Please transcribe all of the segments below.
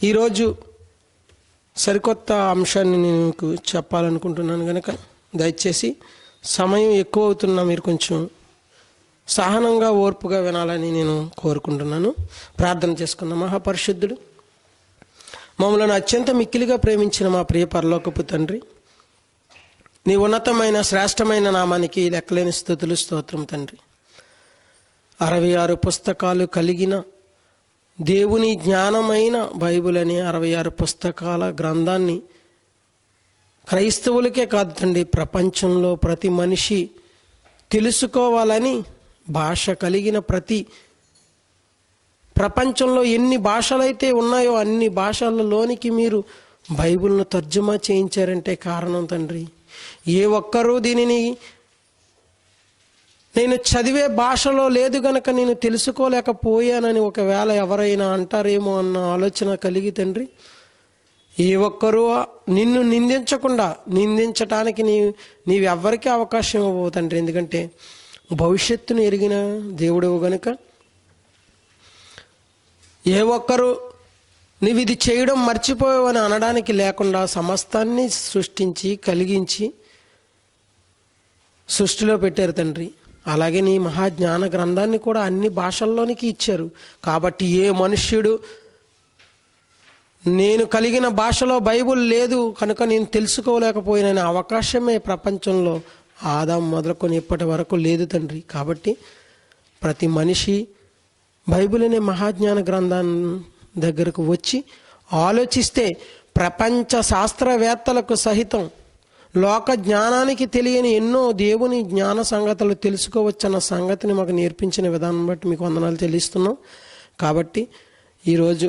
ఈరోజు సరికొత్త అంశాన్ని నేను మీకు చెప్పాలనుకుంటున్నాను కనుక దయచేసి సమయం ఎక్కువ అవుతున్నా మీరు కొంచెం సహనంగా ఓర్పుగా వినాలని నేను కోరుకుంటున్నాను. ప్రార్థన చేసుకుందాం. మహాపరిశుద్ధుడు, మమ్మల్ని అత్యంత మిక్కిలిగా ప్రేమించిన మా ప్రియ పరలోకపు తండ్రి, నీ ఉన్నతమైన శ్రేష్టమైన నామానికి లెక్కలేని స్తుతులు స్తోత్రం తండ్రి. 66 పుస్తకాలు కలిగిన దేవుని జ్ఞానమైన బైబిల్ అనే 66 పుస్తకాల గ్రంథాన్ని క్రైస్తవులకే కాదు తండ్రి, ప్రపంచంలో ప్రతి మనిషి తెలుసుకోవాలని భాష కలిగిన ప్రపంచంలో ఎన్ని భాషలైతే ఉన్నాయో అన్ని భాషలలోనికి మీరు బైబిల్ను తర్జుమా చేయించారంటే కారణం తండ్రి, ఏ ఒక్కరూ దీనిని నేను చదివే భాషలో లేదు గనక నేను తెలుసుకోలేకపోయానని ఒకవేళ ఎవరైనా అంటారేమో అన్న ఆలోచన కలిగి తండ్రి, ఏ ఒక్కరూ నిన్ను నిందించటానికి నీవెవ్వరికీ అవకాశం ఇవ్వవు తండ్రి. ఎందుకంటే భవిష్యత్తును ఎరిగిన దేవుడవు గనుక ఏ ఒక్కరు నీవు ఇది చేయడం మర్చిపోయావని అనడానికి లేకుండా సమస్తాన్ని సృష్టించి కలిగించి సృష్టిలో పెట్టారు తండ్రి. అలాగే నీ మహాజ్ఞాన గ్రంథాన్ని కూడా అన్ని భాషల్లోనికి ఇచ్చారు. కాబట్టి ఏ మనుష్యుడు నేను కలిగిన భాషలో బైబుల్ లేదు కనుక నేను తెలుసుకోలేకపోయిన అవకాశమే ప్రపంచంలో ఆదాం మొదలుకొని ఇప్పటి వరకు లేదు తండ్రి. కాబట్టి ప్రతి మనిషి బైబిల్ అనే మహాజ్ఞాన గ్రంథాన్ని దగ్గరకు వచ్చి ఆలోచిస్తే ప్రపంచ శాస్త్రవేత్తలకు సహితం లోక జ్ఞానానికి తెలియని ఎన్నో దేవుని జ్ఞాన సంగతులు తెలుసుకోవచ్చన్న సంగతిని మాకు నేర్పించిన విధానం బట్టి మీకు వందనాలు చెల్లిస్తున్నాం. కాబట్టి ఈరోజు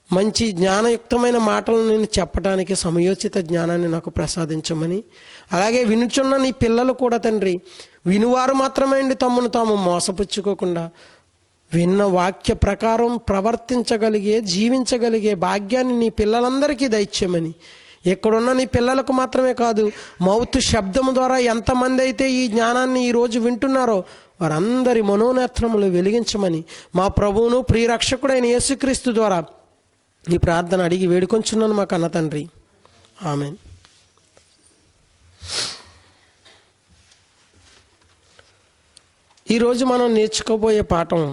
మంచి జ్ఞానయుక్తమైన మాటలను నేను చెప్పడానికి సమయోచిత జ్ఞానాన్ని నాకు ప్రసాదించమని, అలాగే వినుచున్న నీ పిల్లలు కూడా తండ్రి వినువారు మాత్రమే అండి తమను తాము మోసపుచ్చుకోకుండా విన్న వాక్య ప్రకారం ప్రవర్తించగలిగే జీవించగలిగే భాగ్యాన్ని నీ పిల్లలందరికీ దయచేయమని, ఎక్కడున్న నీ పిల్లలకు మాత్రమే కాదు మౌత్ శబ్దము ద్వారా ఎంతమంది అయితే ఈ జ్ఞానాన్ని ఈరోజు వింటున్నారో వారందరి మనోనేత్రములు వెలిగించమని మా ప్రభువును ప్రియరక్షకుడైన యేసుక్రీస్తు ద్వారా ఈ ప్రార్థన అడిగి వేడుకొంచున్నాను మా కన్న తండ్రి. ఆమెన్. ఈరోజు మనం నేర్చుకోబోయే పాఠం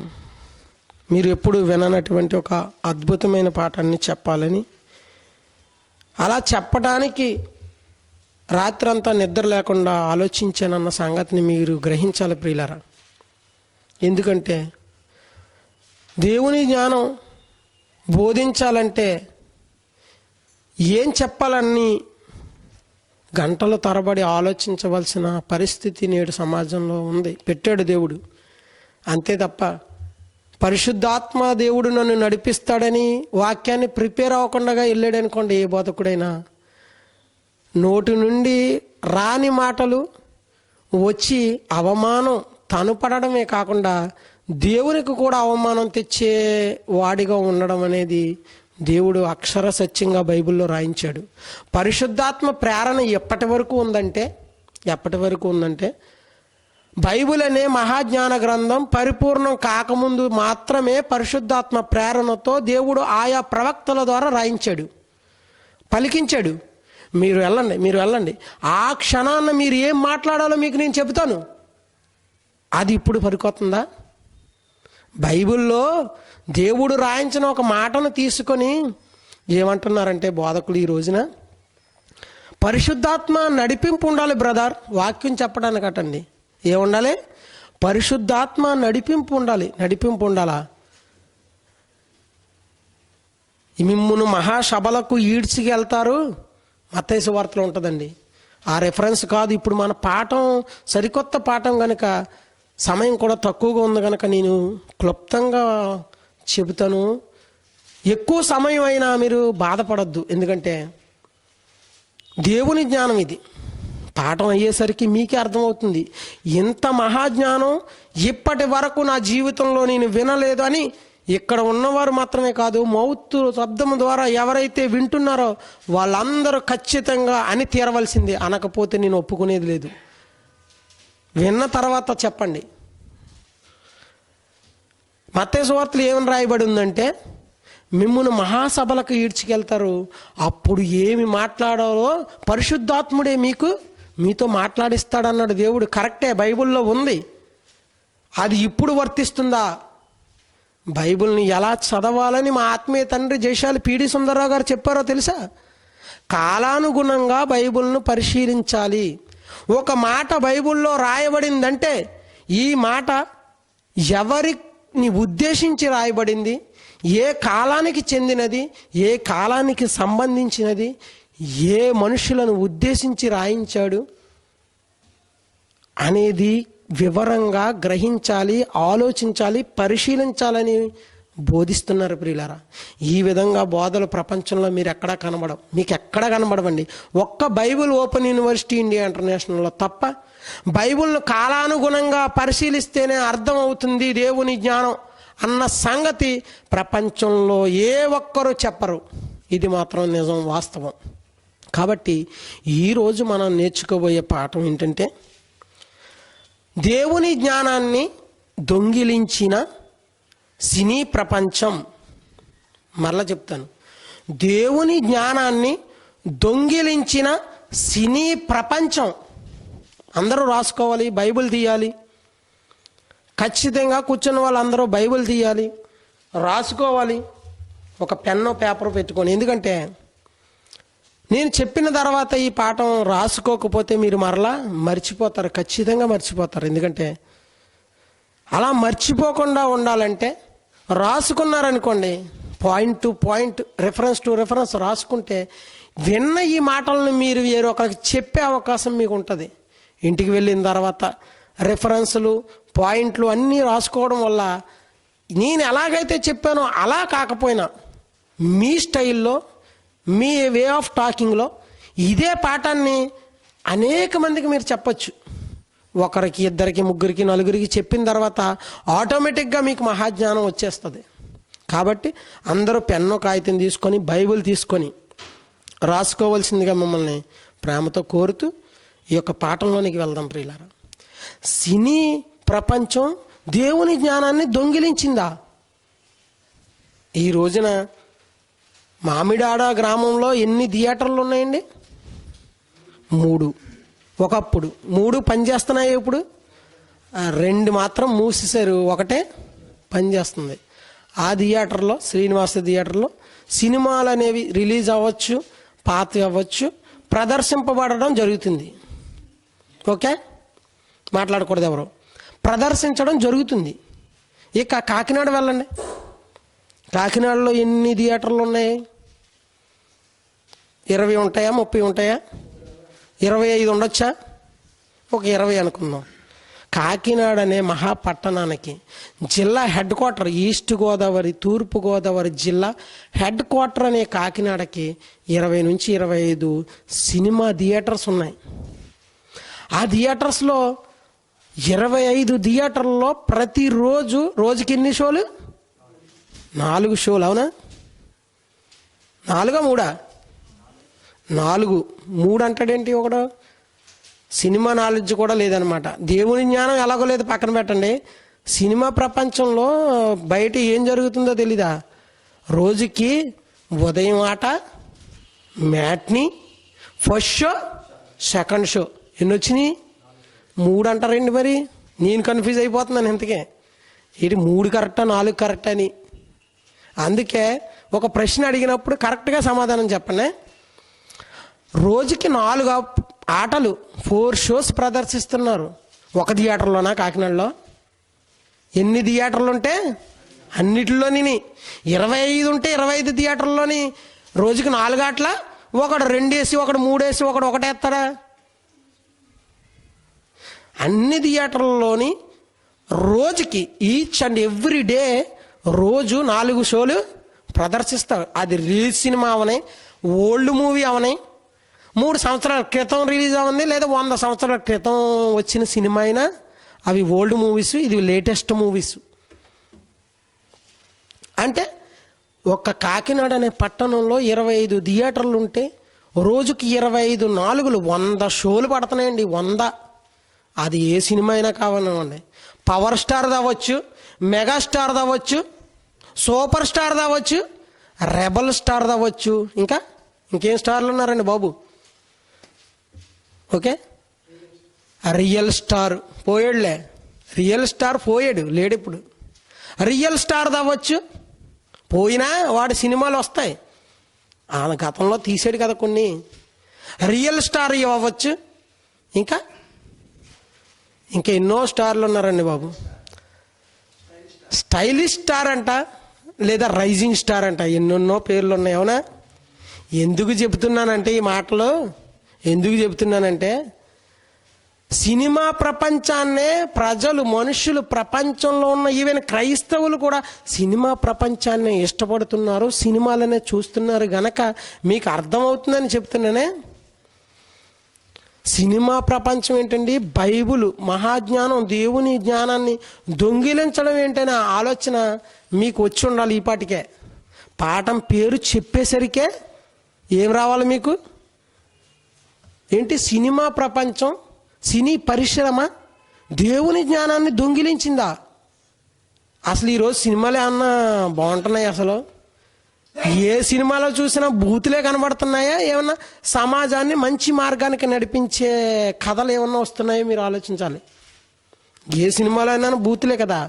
మీరు ఎప్పుడు విననటువంటి ఒక అద్భుతమైన పాఠాన్ని చెప్పాలని, అలా చెప్పడానికి రాత్రంతా నిద్ర లేకుండా ఆలోచించానన్న సంగతిని మీరు గ్రహించాలి ప్రియులారా. ఎందుకంటే దేవుని జ్ఞానం బోధించాలంటే ఏం చెప్పాలని గంటల తరబడి ఆలోచించవలసిన పరిస్థితి నేడు సమాజంలో ఉంది, పెట్టాడు దేవుడు. అంతే తప్ప పరిశుద్ధాత్మ దేవుడు నన్ను నడిపిస్తాడని వాక్యాన్ని ప్రిపేర్ అవ్వకుండా వెళ్ళాడనుకోండి, ఏ బోధకుడైనా నోటి నుండి రాని మాటలు వచ్చి అవమానం తను పడడమే కాకుండా దేవునికి కూడా అవమానం తెచ్చే వాడిగా ఉండడం అనేది దేవుడు అక్షర సత్యంగా బైబిల్లో రాయించాడు. పరిశుద్ధాత్మ ప్రేరణ ఎప్పటి వరకు ఉందంటే బైబిల్ అనే మహాజ్ఞాన గ్రంథం పరిపూర్ణం కాకముందు మాత్రమే పరిశుద్ధాత్మ ప్రేరణతో దేవుడు ఆయా ప్రవక్తల ద్వారా రాయించాడు, పలికించాడు. మీరు వెళ్ళండి ఆ క్షణాన్న మీరు ఏం మాట్లాడాలో మీకు నేను చెబుతాను. అది ఇప్పుడు పనికొస్తుందా? బైబిల్లో దేవుడు రాయించిన ఒక మాటను తీసుకొని ఏమంటున్నారంటే బోధకులు ఈ రోజున పరిశుద్ధాత్మ నడిపింపు ఉండాలి బ్రదర్. వాక్యం చెప్పడానికి అటండి ఏముండాలి? పరిశుద్ధాత్మ నడిపింపు ఉండాలా? మిమ్మును మహాసభలకు ఈడ్చికి వెళ్తారు, మత్తయి సువార్తలో ఉంటుందండి. ఆ రెఫరెన్స్ కాదు. ఇప్పుడు మన పాఠం సరికొత్త పాఠం కనుక సమయం కూడా తక్కువగా ఉంది కనుక నేను క్లుప్తంగా చెబుతాను. ఎక్కువ సమయం అయినా మీరు బాధపడద్దు, ఎందుకంటే దేవుని జ్ఞానం ఇది. పాఠం అయ్యేసరికి మీకే అర్థమవుతుంది. ఇంత మహాజ్ఞానం ఇప్పటి వరకు నా జీవితంలో నేను వినలేదు అని ఇక్కడ ఉన్నవారు మాత్రమే కాదు, మౌత్ శబ్దం ద్వారా ఎవరైతే వింటున్నారో వాళ్ళందరూ ఖచ్చితంగా అని తీరవలసిందే. అనకపోతే నేను ఒప్పుకునేది లేదు. విన్న తర్వాత చెప్పండి. మత్తయి సువార్తలో ఏమని రాయబడి ఉందంటే మిమ్మును మహాసభలకు ఈడ్చుకెళ్తారు. అప్పుడు ఏమి మాట్లాడాలో పరిశుద్ధాత్ముడే మీతో మాట్లాడిస్తాడన్నాడు దేవుడు. కరెక్టే, బైబిల్లో ఉంది. అది ఇప్పుడు వర్తిస్తుందా? బైబిల్ని ఎలా చదవాలని మా ఆత్మీయ తండ్రి జయశాలి పిడి సుందరరావు గారు చెప్పారో తెలుసా? కాలానుగుణంగా బైబిల్ను పరిశీలించాలి. ఒక మాట బైబిల్లో రాయబడిందంటే ఈ మాట ఎవరిని ఉద్దేశించి రాయబడింది, ఏ కాలానికి చెందినది, ఏ కాలానికి సంబంధించినది, ఏ మనుషులను ఉద్దేశించి రాయించాడు అనేది వివరంగా గ్రహించాలి, ఆలోచించాలి, పరిశీలించాలని బోధిస్తున్నారు ప్రియులారా. ఈ విధంగా బోధలు ప్రపంచంలో మీకు ఎక్కడా కనబడవండి. ఒక్క బైబిల్ ఓపెన్ యూనివర్సిటీ ఇండియా ఇంటర్నేషనల్లో తప్ప బైబిల్ను కాలానుగుణంగా పరిశీలిస్తేనే అర్థమవుతుంది దేవుని జ్ఞానం అన్న సంగతి ప్రపంచంలో ఏ ఒక్కరూ చెప్పరు. ఇది మాత్రం నిజం, వాస్తవం. కాబట్టి ఈరోజు మనం నేర్చుకోబోయే పాఠం ఏంటంటే, దేవుని జ్ఞానాన్ని దొంగిలించిన సినీ ప్రపంచం. మరలా చెప్తాను, దేవుని జ్ఞానాన్ని దొంగిలించిన సినీ ప్రపంచం. అందరూ రాసుకోవాలి, బైబిల్ తీయాలి. ఖచ్చితంగా కూర్చున్న వాళ్ళందరూ బైబిల్ తీయాలి, రాసుకోవాలి, ఒక పెన్ను పేపర్ పెట్టుకొని. ఎందుకంటే నేను చెప్పిన తర్వాత ఈ పాఠం రాసుకోకపోతే మీరు మరలా మర్చిపోతారు, ఖచ్చితంగా మర్చిపోతారు. ఎందుకంటే అలా మర్చిపోకుండా ఉండాలంటే రాసుకున్నారనుకోండి, point to point, reference to reference రాసుకుంటే విన్న ఈ మాటలను మీరు వేరొకరికి చెప్పే అవకాశం మీకు ఉంటుంది. ఇంటికి వెళ్ళిన తర్వాత రెఫరెన్సులు, పాయింట్లు అన్నీ రాసుకోవడం వల్ల నేను ఎలాగైతే చెప్పానో అలా కాకపోయినా మీ స్టైల్లో, మీ వే ఆఫ్ టాకింగ్లో ఇదే పాఠాన్ని అనేక మందికి మీరు చెప్పచ్చు. ఒకరికి, ఇద్దరికి, ముగ్గురికి, నలుగురికి చెప్పిన తర్వాత ఆటోమేటిక్గా మీకు మహాజ్ఞానం వచ్చేస్తుంది. కాబట్టి అందరూ పెన్ను కాగితం తీసుకొని, బైబిల్ తీసుకొని రాసుకోవాల్సిందిగా మిమ్మల్ని ప్రేమతో కోరుతూ ఈ యొక్క పాఠంలోనికి వెళ్దాం ప్రియులారా. సినీ ప్రపంచం దేవుని జ్ఞానాన్ని దొంగిలించిందా? ఈ రోజున మామిడాడ గ్రామంలో ఎన్ని థియేటర్లు ఉన్నాయండి? 3. ఒకప్పుడు 3 పనిచేస్తున్నాయి. ఇప్పుడు 2 మాత్రం మూసేశారు, ఒకటే పనిచేస్తుంది. ఆ థియేటర్లో, శ్రీనివాస థియేటర్లో సినిమాలు అనేవి రిలీజ్ అవ్వచ్చు, పాత అవ్వచ్చు, ప్రదర్శింపబడడం జరుగుతుంది. ఓకే, మాట్లాడకూడదు ఎవరు, ప్రదర్శించడం జరుగుతుంది. ఇక కాకినాడ వెళ్ళండి, కాకినాడలో ఎన్ని థియేటర్లు ఉన్నాయి? 20 ఉంటాయా, 30 ఉంటాయా, 25 ఉండొచ్చా? ఒక 20 అనుకుందాం. కాకినాడ అనే మహాపట్టణానికి జిల్లా హెడ్ క్వార్టర్, ఈస్ట్ గోదావరి, తూర్పు గోదావరి జిల్లా హెడ్ క్వార్టర్ అనే కాకినాడకి 20 నుంచి 25 సినిమా థియేటర్స్ ఉన్నాయి. ఆ థియేటర్స్లో 25 థియేటర్లలో ప్రతిరోజు, రోజుకి ఎన్ని షోలు? 4 షోలు. అవునా? 4 3 4 3 అంటాడేంటి? ఒకడు సినిమా నాలెడ్జ్ కూడా లేదనమాట. దేవుని జ్ఞానం ఎలాగో లేదు, పక్కన పెట్టండి. సినిమా ప్రపంచంలో బయట ఏం జరుగుతుందో తెలీదా? రోజుకి ఉదయం ఆట, matinee, first show, second show. ఎన్ని వచ్చినాయి? 3 అంటారండి. మరి నేను కన్ఫ్యూజ్ అయిపోతున్నాను ఇంతకే. ఇది 3 కరెక్టా, 4 కరెక్టా అని. అందుకే ఒక ప్రశ్న అడిగినప్పుడు కరెక్ట్గా సమాధానం చెప్పండి. రోజుకి 4 ఆటలు, 4 షోస్ ప్రదర్శిస్తున్నారు ఒక థియేటర్లోనా? కాకినాడలో ఎన్ని థియేటర్లు ఉంటే అన్నిటిలోని 25 ఉంటే 25 థియేటర్లోని రోజుకి 4 ఆటల. ఒకడు 2 వేసి, ఒకడు 3 వేసి, ఒకడు 1 వేస్తాడా? అన్ని థియేటర్లలోని రోజుకి ఈచ్ అండ్ ఎవ్రీ డే రోజు 4 షోలు ప్రదర్శిస్తారు. అది రిలీజ్ సినిమా అవని, ఓల్డ్ మూవీ అవని, 3 సంవత్సరాల క్రితం రిలీజ్ అవ్వండి, లేదా 100 సంవత్సరాల క్రితం వచ్చిన సినిమా అయినా అవి ఓల్డ్ మూవీస్, ఇది లేటెస్ట్ మూవీస్. అంటే ఒక కాకినాడ అనే పట్టణంలో 25 థియేటర్లు ఉంటే రోజుకి 25 4లు 100 షోలు పడుతున్నాయండి. 100. అది ఏ సినిమా అయినా కావాలండి. పవర్ స్టార్ అవ్వచ్చు, మెగాస్టార్ అవ్వచ్చు, సూపర్ స్టార్ అవ్వచ్చు, రెబల్ స్టార్ అవ్వచ్చు, ఇంకేం స్టార్లు ఉన్నారండి బాబు? ఓకే, రియల్ స్టార్ పోయాడులే, రియల్ స్టార్ పోయాడు, లేడు ఇప్పుడు. రియల్ స్టార్ అవ్వచ్చు, పోయినా వాడి సినిమాలు వస్తాయి, ఆయన గతంలో తీసాడు కదా కొన్ని. రియల్ స్టార్ అవ్వచ్చు, ఇంకా ఎన్నో స్టార్లు ఉన్నారండి బాబు. స్టైలిష్ స్టార్ అంట, లేదా రైజింగ్ స్టార్ అంట, ఎన్నెన్నో పేర్లు ఉన్నాయి. అవునా? ఎందుకు చెబుతున్నానంటే ఈ మాటలు ఎందుకు చెబుతున్నానంటే, సినిమా ప్రపంచాన్నే ప్రజలు, మనుషులు, ప్రపంచంలో ఉన్న ఈవెన్ క్రైస్తవులు కూడా సినిమా ప్రపంచాన్ని ఇష్టపడుతున్నారు, సినిమాలనే చూస్తున్నారు గనక మీకు అర్థమవుతుందని చెప్తున్నానే. సినిమా ప్రపంచం ఏంటండి? బైబుల్ మహాజ్ఞానం, దేవుని జ్ఞానాన్ని దొంగిలించడం ఏంటనే ఆలోచన మీకు వచ్చి ఉండాలి. ఈ పాటికే పాఠం పేరు చెప్పేసరికే ఏం రావాలి మీకు? ఏంటి? సినిమా ప్రపంచం, సినీ పరిశ్రమ దేవుని జ్ఞానాన్ని దొంగిలించిందా? అసలు ఈరోజు సినిమాలు ఏమన్నా బాగుంటున్నాయి? అసలు ఏ సినిమాలో చూసినా బూతులే కనబడుతున్నాయా? ఏమన్నా సమాజాన్ని మంచి మార్గానికి నడిపించే కథలు ఏమన్నా వస్తున్నాయో మీరు ఆలోచించాలి. ఏ సినిమాలో అయినా బూతులే కదా.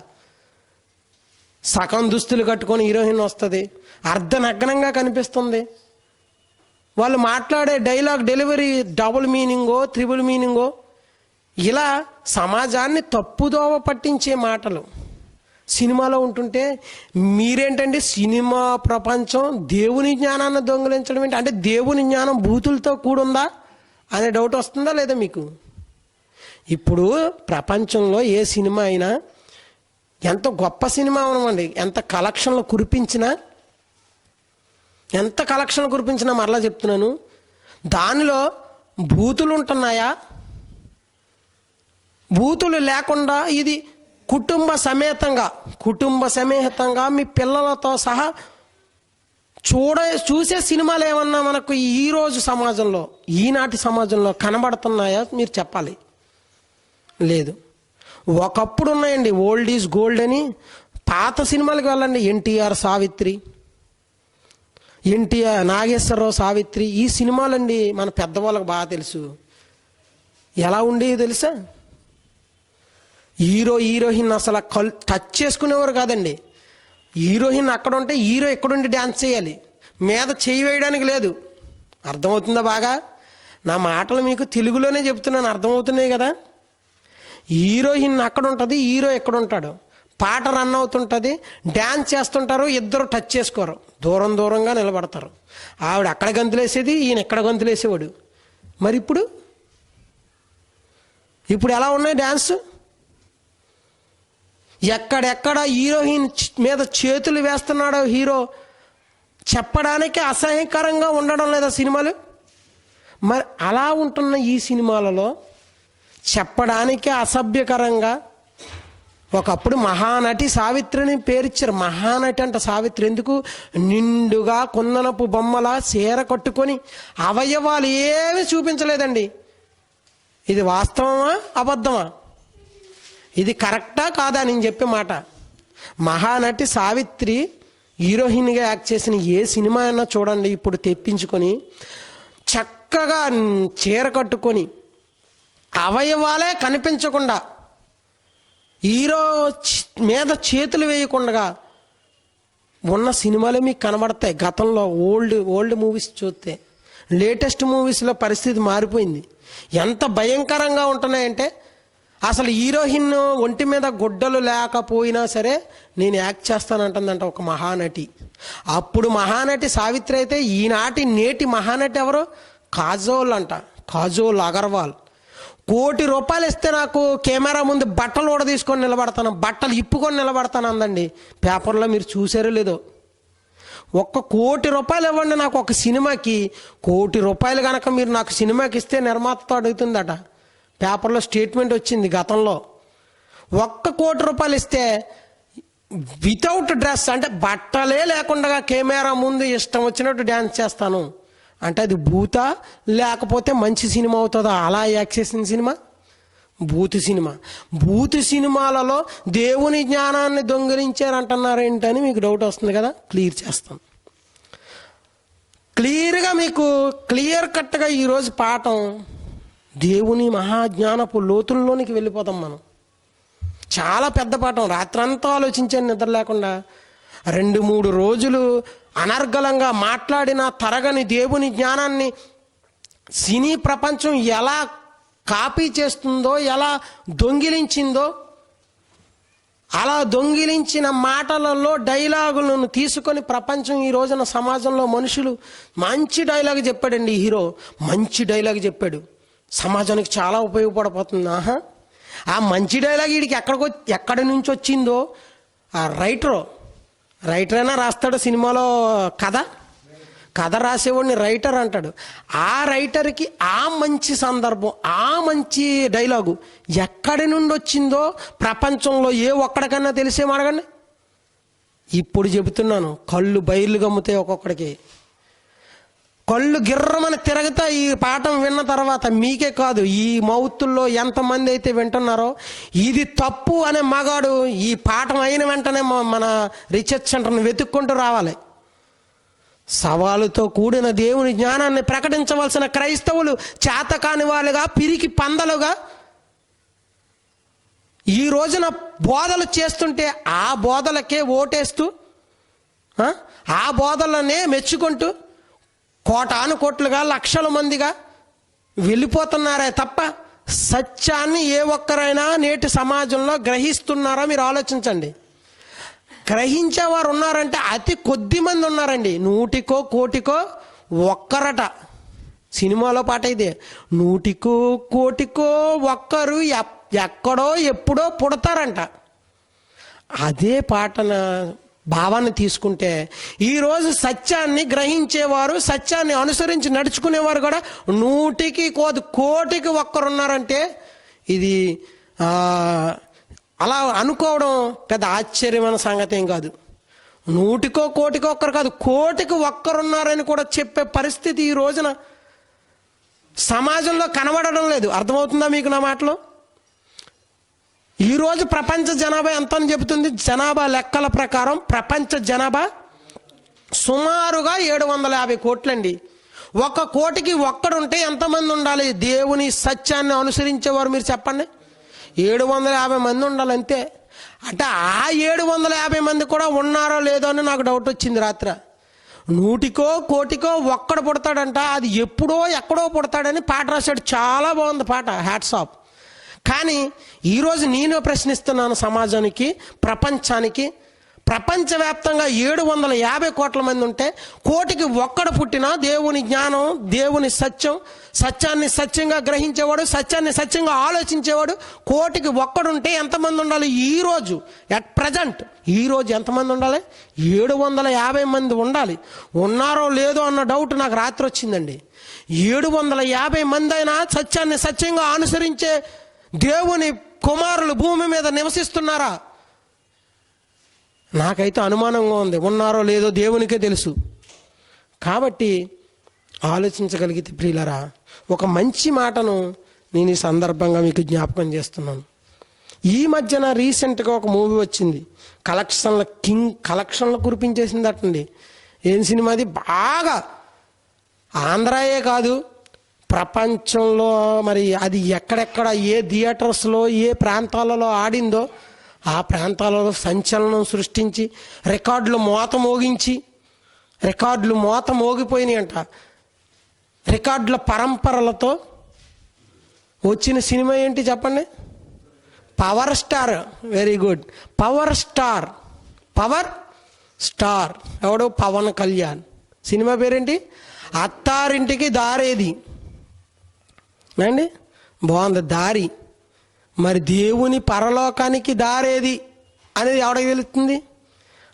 సగం దుస్తులు కట్టుకొని హీరోయిన్ వస్తుంది, అర్ధనగ్నంగా కనిపిస్తుంది. వాళ్ళు మాట్లాడే డైలాగ్ డెలివరీ డబుల్ మీనింగో త్రిబుల్ మీనింగో, ఇలా సమాజాన్ని తప్పుదోవ పట్టించే మాటలు సినిమాలో ఉంటుంటే మీరేంటండి సినిమా ప్రపంచం దేవుని జ్ఞానాన్ని దొంగిలించడం ఏంటి? అంటే దేవుని జ్ఞానం బూతులతో కూడుందా అనే డౌట్ వస్తుందా లేదా మీకు? ఇప్పుడు ప్రపంచంలో ఏ సినిమా అయినా ఎంత గొప్ప సినిమా అవనమండి, ఎంత కలెక్షన్లు కురిపించినా మరలా చెప్తున్నాను, దానిలో బూతులు ఉంటున్నాయా? బూతులు లేకుండా ఇది కుటుంబ సమేతంగా మీ పిల్లలతో సహా చూసే సినిమాలు ఏమన్నా మనకు ఈరోజు సమాజంలో, ఈనాటి సమాజంలో కనబడుతున్నాయా? మీరు చెప్పాలి. లేదు. ఒకప్పుడు ఉన్నాయండి, ఓల్డ్ ఈజ్ గోల్డ్ అని. పాత సినిమాలకు వెళ్ళండి, ఎన్టీఆర్ సావిత్రి, ఎన్టీఆర్ నాగేశ్వరరావు సావిత్రి, ఈ సినిమాలండి మన పెద్దవాళ్ళకి బాగా తెలుసు. ఎలా ఉండేవి తెలుసా? హీరోయిన్ అసలు టచ్ చేసుకునేవారు కాదండి. హీరోయిన్ అక్కడ ఉంటే హీరో ఎక్కడుండి డ్యాన్స్ చేయాలి, మీద చేయి వేయడానికి లేదు. అర్థమవుతుందా బాగా? నా మాటలు మీకు తెలుగులోనే చెప్తున్నాను, అర్థమవుతున్నాయి కదా. హీరోయిన్ అక్కడ ఉంటుంది, హీరో ఎక్కడ ఉంటాడు, పాట రన్ అవుతుంటుంది, డ్యాన్స్ చేస్తుంటారు, ఇద్దరు టచ్ చేసుకోరు, దూరంగా నిలబడతారు. ఆవిడ అక్కడ గంతులేసేది, ఈయన ఎక్కడ గంతులేసేవాడు. మరి ఇప్పుడు ఎలా ఉన్నాయి డ్యాన్స్? ఎక్కడెక్కడ హీరోయిన్ మీద చేతులు వేస్తున్నాడో హీరో చెప్పడానికి అసహ్యకరంగా ఉండడం లేదా సినిమాలు? మరి అలా ఉంటున్న ఈ సినిమాలలో చెప్పడానికి అసభ్యకరంగా, ఒకప్పుడు మహానటి సావిత్రిని పేరిచ్చారు. మహానటి అంట సావిత్రి. ఎందుకు? నిండుగా కుందనపు బొమ్మలా చీర కట్టుకొని అవయవాలు ఏమీ చూపించలేదండి. ఇది వాస్తవమా అబద్ధమా? ఇది కరెక్టా కాదా నేను చెప్పే మాట? మహానటి సావిత్రి హీరోయిన్గా యాక్ట్ చేసిన ఏ సినిమా అయినా చూడండి, ఇప్పుడు తెప్పించుకొని చక్కగా చీర కట్టుకొని అవయవాలే కనిపించకుండా, హీరో మీద చేతులు వేయకుండా ఉన్న సినిమాలే మీకు కనబడతాయి. గతంలో ఓల్డ్ మూవీస్ చూస్తే, లేటెస్ట్ మూవీస్లో పరిస్థితి మారిపోయింది. ఎంత భయంకరంగా ఉంటున్నాయంటే, అసలు హీరోయిన్ ఒంటి మీద గుడ్డలు లేకపోయినా సరే నేను యాక్ట్ చేస్తానంటుందంట ఒక మహానటి. అప్పుడు మహానటి సావిత్రి అయితే, ఈనాటి నేటి మహానటి ఎవరు? కాజోల్ అంట, కాజోల్ అగర్వాల్. ₹1,00,00,000 ఇస్తే నాకు కెమెరా ముందు బట్టలు కూడా తీసుకొని నిలబడతాను, బట్టలు ఇప్పుకొని నిలబడతాను అందండి. పేపర్లో మీరు చూసారో లేదో. ₹1,00,00,000 ఇవ్వండి నాకు ఒక సినిమాకి, ₹1,00,00,000 కనుక మీరు నాకు సినిమాకి ఇస్తే నిర్మాతతో అడుగుతుందట. పేపర్లో స్టేట్మెంట్ వచ్చింది గతంలో. ₹1,00,00,000 ఇస్తే వితౌట్ డ్రెస్, అంటే బట్టలే లేకుండా కెమెరా ముందు ఇష్టం వచ్చినట్టు డ్యాన్స్ చేస్తాను అంటే అది భూతా లేకపోతే మంచి సినిమా అవుతుందా? అలా యాక్ట్ చేసిన సినిమా బూతు సినిమాలలో దేవుని జ్ఞానాన్ని దొంగిలించారంటున్నారు ఏంటని మీకు డౌట్ వస్తుంది కదా. క్లియర్ చేస్తాను. క్లియర్గా మీకు క్లియర్ కట్గా ఈరోజు పాఠం, దేవుని మహాజ్ఞానపు లోతుల్లోనికి వెళ్ళిపోతాం మనం. చాలా పెద్ద పాఠం. రాత్రంతా ఆలోచించాను నిద్ర లేకుండా. 2-3 రోజులు అనర్గళంగా మాట్లాడిన తరగని దేవుని జ్ఞానాన్ని సినీ ప్రపంచం ఎలా కాపీ చేస్తుందో, ఎలా దొంగిలించిందో, అలా దొంగిలించిన మాటలలో డైలాగులను తీసుకొని ప్రపంచం ఈ రోజున సమాజంలో మనుషులు మంచి డైలాగ్ చెప్పాడండి. హీరో మంచి డైలాగ్ చెప్పాడు, సమాజానికి చాలా ఉపయోగపడబోతుంది. ఆ మంచి డైలాగ్ వీడికి ఎక్కడి నుంచి వచ్చిందో, ఆ రైటర్ అయినా రాస్తాడు సినిమాలో కథ రాసేవాడిని రైటర్ అంటాడు. ఆ రైటర్కి ఆ మంచి సందర్భం, ఆ మంచి డైలాగు ఎక్కడి నుండి వచ్చిందో ప్రపంచంలో ఏ ఒక్కడికన్నా తెలిసేమో అడగండి. ఇప్పుడు చెబుతున్నాను, కళ్ళు బయర్లు గమ్ముతాయి ఒక్కొక్కడికి, కళ్ళు గిర్రమని తిరగతా. ఈ పాఠం విన్న తర్వాత మీకే కాదు, ఈ మౌతుల్లో ఎంతమంది అయితే వింటున్నారో ఇది తప్పు అనే మగాడు ఈ పాఠం అయిన వెంటనే మన రీసెర్చ్ సెంటర్ని వెతుక్కుంటూ రావాలి. సవాలుతో కూడిన దేవుని జ్ఞానాన్ని ప్రకటించవలసిన క్రైస్తవులు చేతకాని వాళ్ళుగా, పిరికి పందలుగా ఈ రోజున బోధలు చేస్తుంటే ఆ బోధలకే ఓటేస్తూ, ఆ బోధలనే మెచ్చుకుంటూ కోటానుకోట్లుగా, లక్షల మందిగా వెళ్ళిపోతున్నారే తప్ప సత్యాన్ని ఏ ఒక్కరైనా నేటి సమాజంలో గ్రహిస్తున్నారో మీరు ఆలోచించండి. గ్రహించేవారు ఉన్నారంటే అతి కొద్ది మంది ఉన్నారండి. 100కో 1,00,00,000కో ఒక్కరట. సినిమాలో పాట ఇదే, 100కో 1,00,00,000కో ఒక్కరు ఎక్కడో ఎప్పుడో పుడతారంట. అదే పాటన భావాన్ని తీసుకుంటే ఈరోజు సత్యాన్ని గ్రహించేవారు, సత్యాన్ని అనుసరించి నడుచుకునేవారు కూడా 100కి 1,00,00,000కి ఒక్కరున్నారంటే ఇది అలా అనుకోవడం పెద్ద ఆశ్చర్యమైన సంగతి ఏం కాదు. 100కో 1,00,00,000కో ఒక్కరు కాదు, 1,00,00,000కి ఒక్కరున్నారని కూడా చెప్పే పరిస్థితి ఈ రోజున సమాజంలో కనబడడం లేదు. అర్థమవుతుందా మీకు నా మాటలో? ఈరోజు ప్రపంచ జనాభా ఎంత అని చెబుతుంది? జనాభా లెక్కల ప్రకారం ప్రపంచ జనాభా సుమారుగా 750 కోట్లండి. 1 కోటికి ఒక్కడుంటే ఎంతమంది ఉండాలి? దేవుని సత్యాన్ని అనుసరించేవారు మీరు చెప్పండి. 750 మంది ఉండాలి అంతే. అంటే ఆ 750 మంది కూడా ఉన్నారో లేదో అని నాకు డౌట్ వచ్చింది రాత్రి. 100కో 1,00,00,000కో ఒక్కడు పుడతాడంట, అది ఎప్పుడో ఎక్కడో పుడతాడని పాట రాశాడు. చాలా బాగుంది పాట, హ్యాట్స్ ఆఫ్. కానీ ఈరోజు నేను ప్రశ్నిస్తున్నాను సమాజానికి, ప్రపంచానికి. ప్రపంచవ్యాప్తంగా 750 కోట్ల మంది ఉంటే 1,00,00,000కి ఒక్కడు పుట్టినా దేవుని జ్ఞానం, దేవుని సత్యం, సత్యాన్ని సత్యంగా గ్రహించేవాడు, సత్యాన్ని సత్యంగా ఆలోచించేవాడు 1,00,00,000కి ఒక్కడుంటే ఎంతమంది ఉండాలి? ఈరోజు అట్ ప్రజెంట్ ఈరోజు ఎంతమంది ఉండాలి? 750 మంది ఉండాలి. ఉన్నారో లేదో అన్న డౌట్ నాకు రాత్రి వచ్చిందండి. 750 మంది అయినా సత్యాన్ని సత్యంగా అనుసరించే దేవుని కుమారులు భూమి మీద నివసిస్తున్నారా? నాకైతే అనుమానంగా ఉంది. ఉన్నారో లేదో దేవునికే తెలుసు. కాబట్టి ఆలోచించగలిగితే ప్రియులరా, ఒక మంచి మాటను నేను ఈ సందర్భంగా మీకు జ్ఞాపకం చేస్తున్నాను. ఈ మధ్యన రీసెంట్గా ఒక మూవీ వచ్చింది, కలెక్షన్లు కురిపించేసిందటండి. ఏం సినిమా అది? బాగా ఆంధ్రాయే కాదు ప్రపంచంలో మరి అది ఎక్కడెక్కడ ఏ థియేటర్స్లో ఏ ప్రాంతాలలో ఆడిందో ఆ ప్రాంతాలలో సంచలనం సృష్టించి రికార్డులు మోత మోగిపోయినాయి అంట. రికార్డుల పరంపరలతో వచ్చిన సినిమా ఏంటి చెప్పండి? Power star. Very good. Power star ఎవడు? పవన్ కళ్యాణ్. సినిమా పేరేంటి? అత్తారింటికి దారేది అండి. బాగుంది, దారి. మరి దేవుని పరలోకానికి దారేది అనేది ఎవడికి తెలుస్తుంది?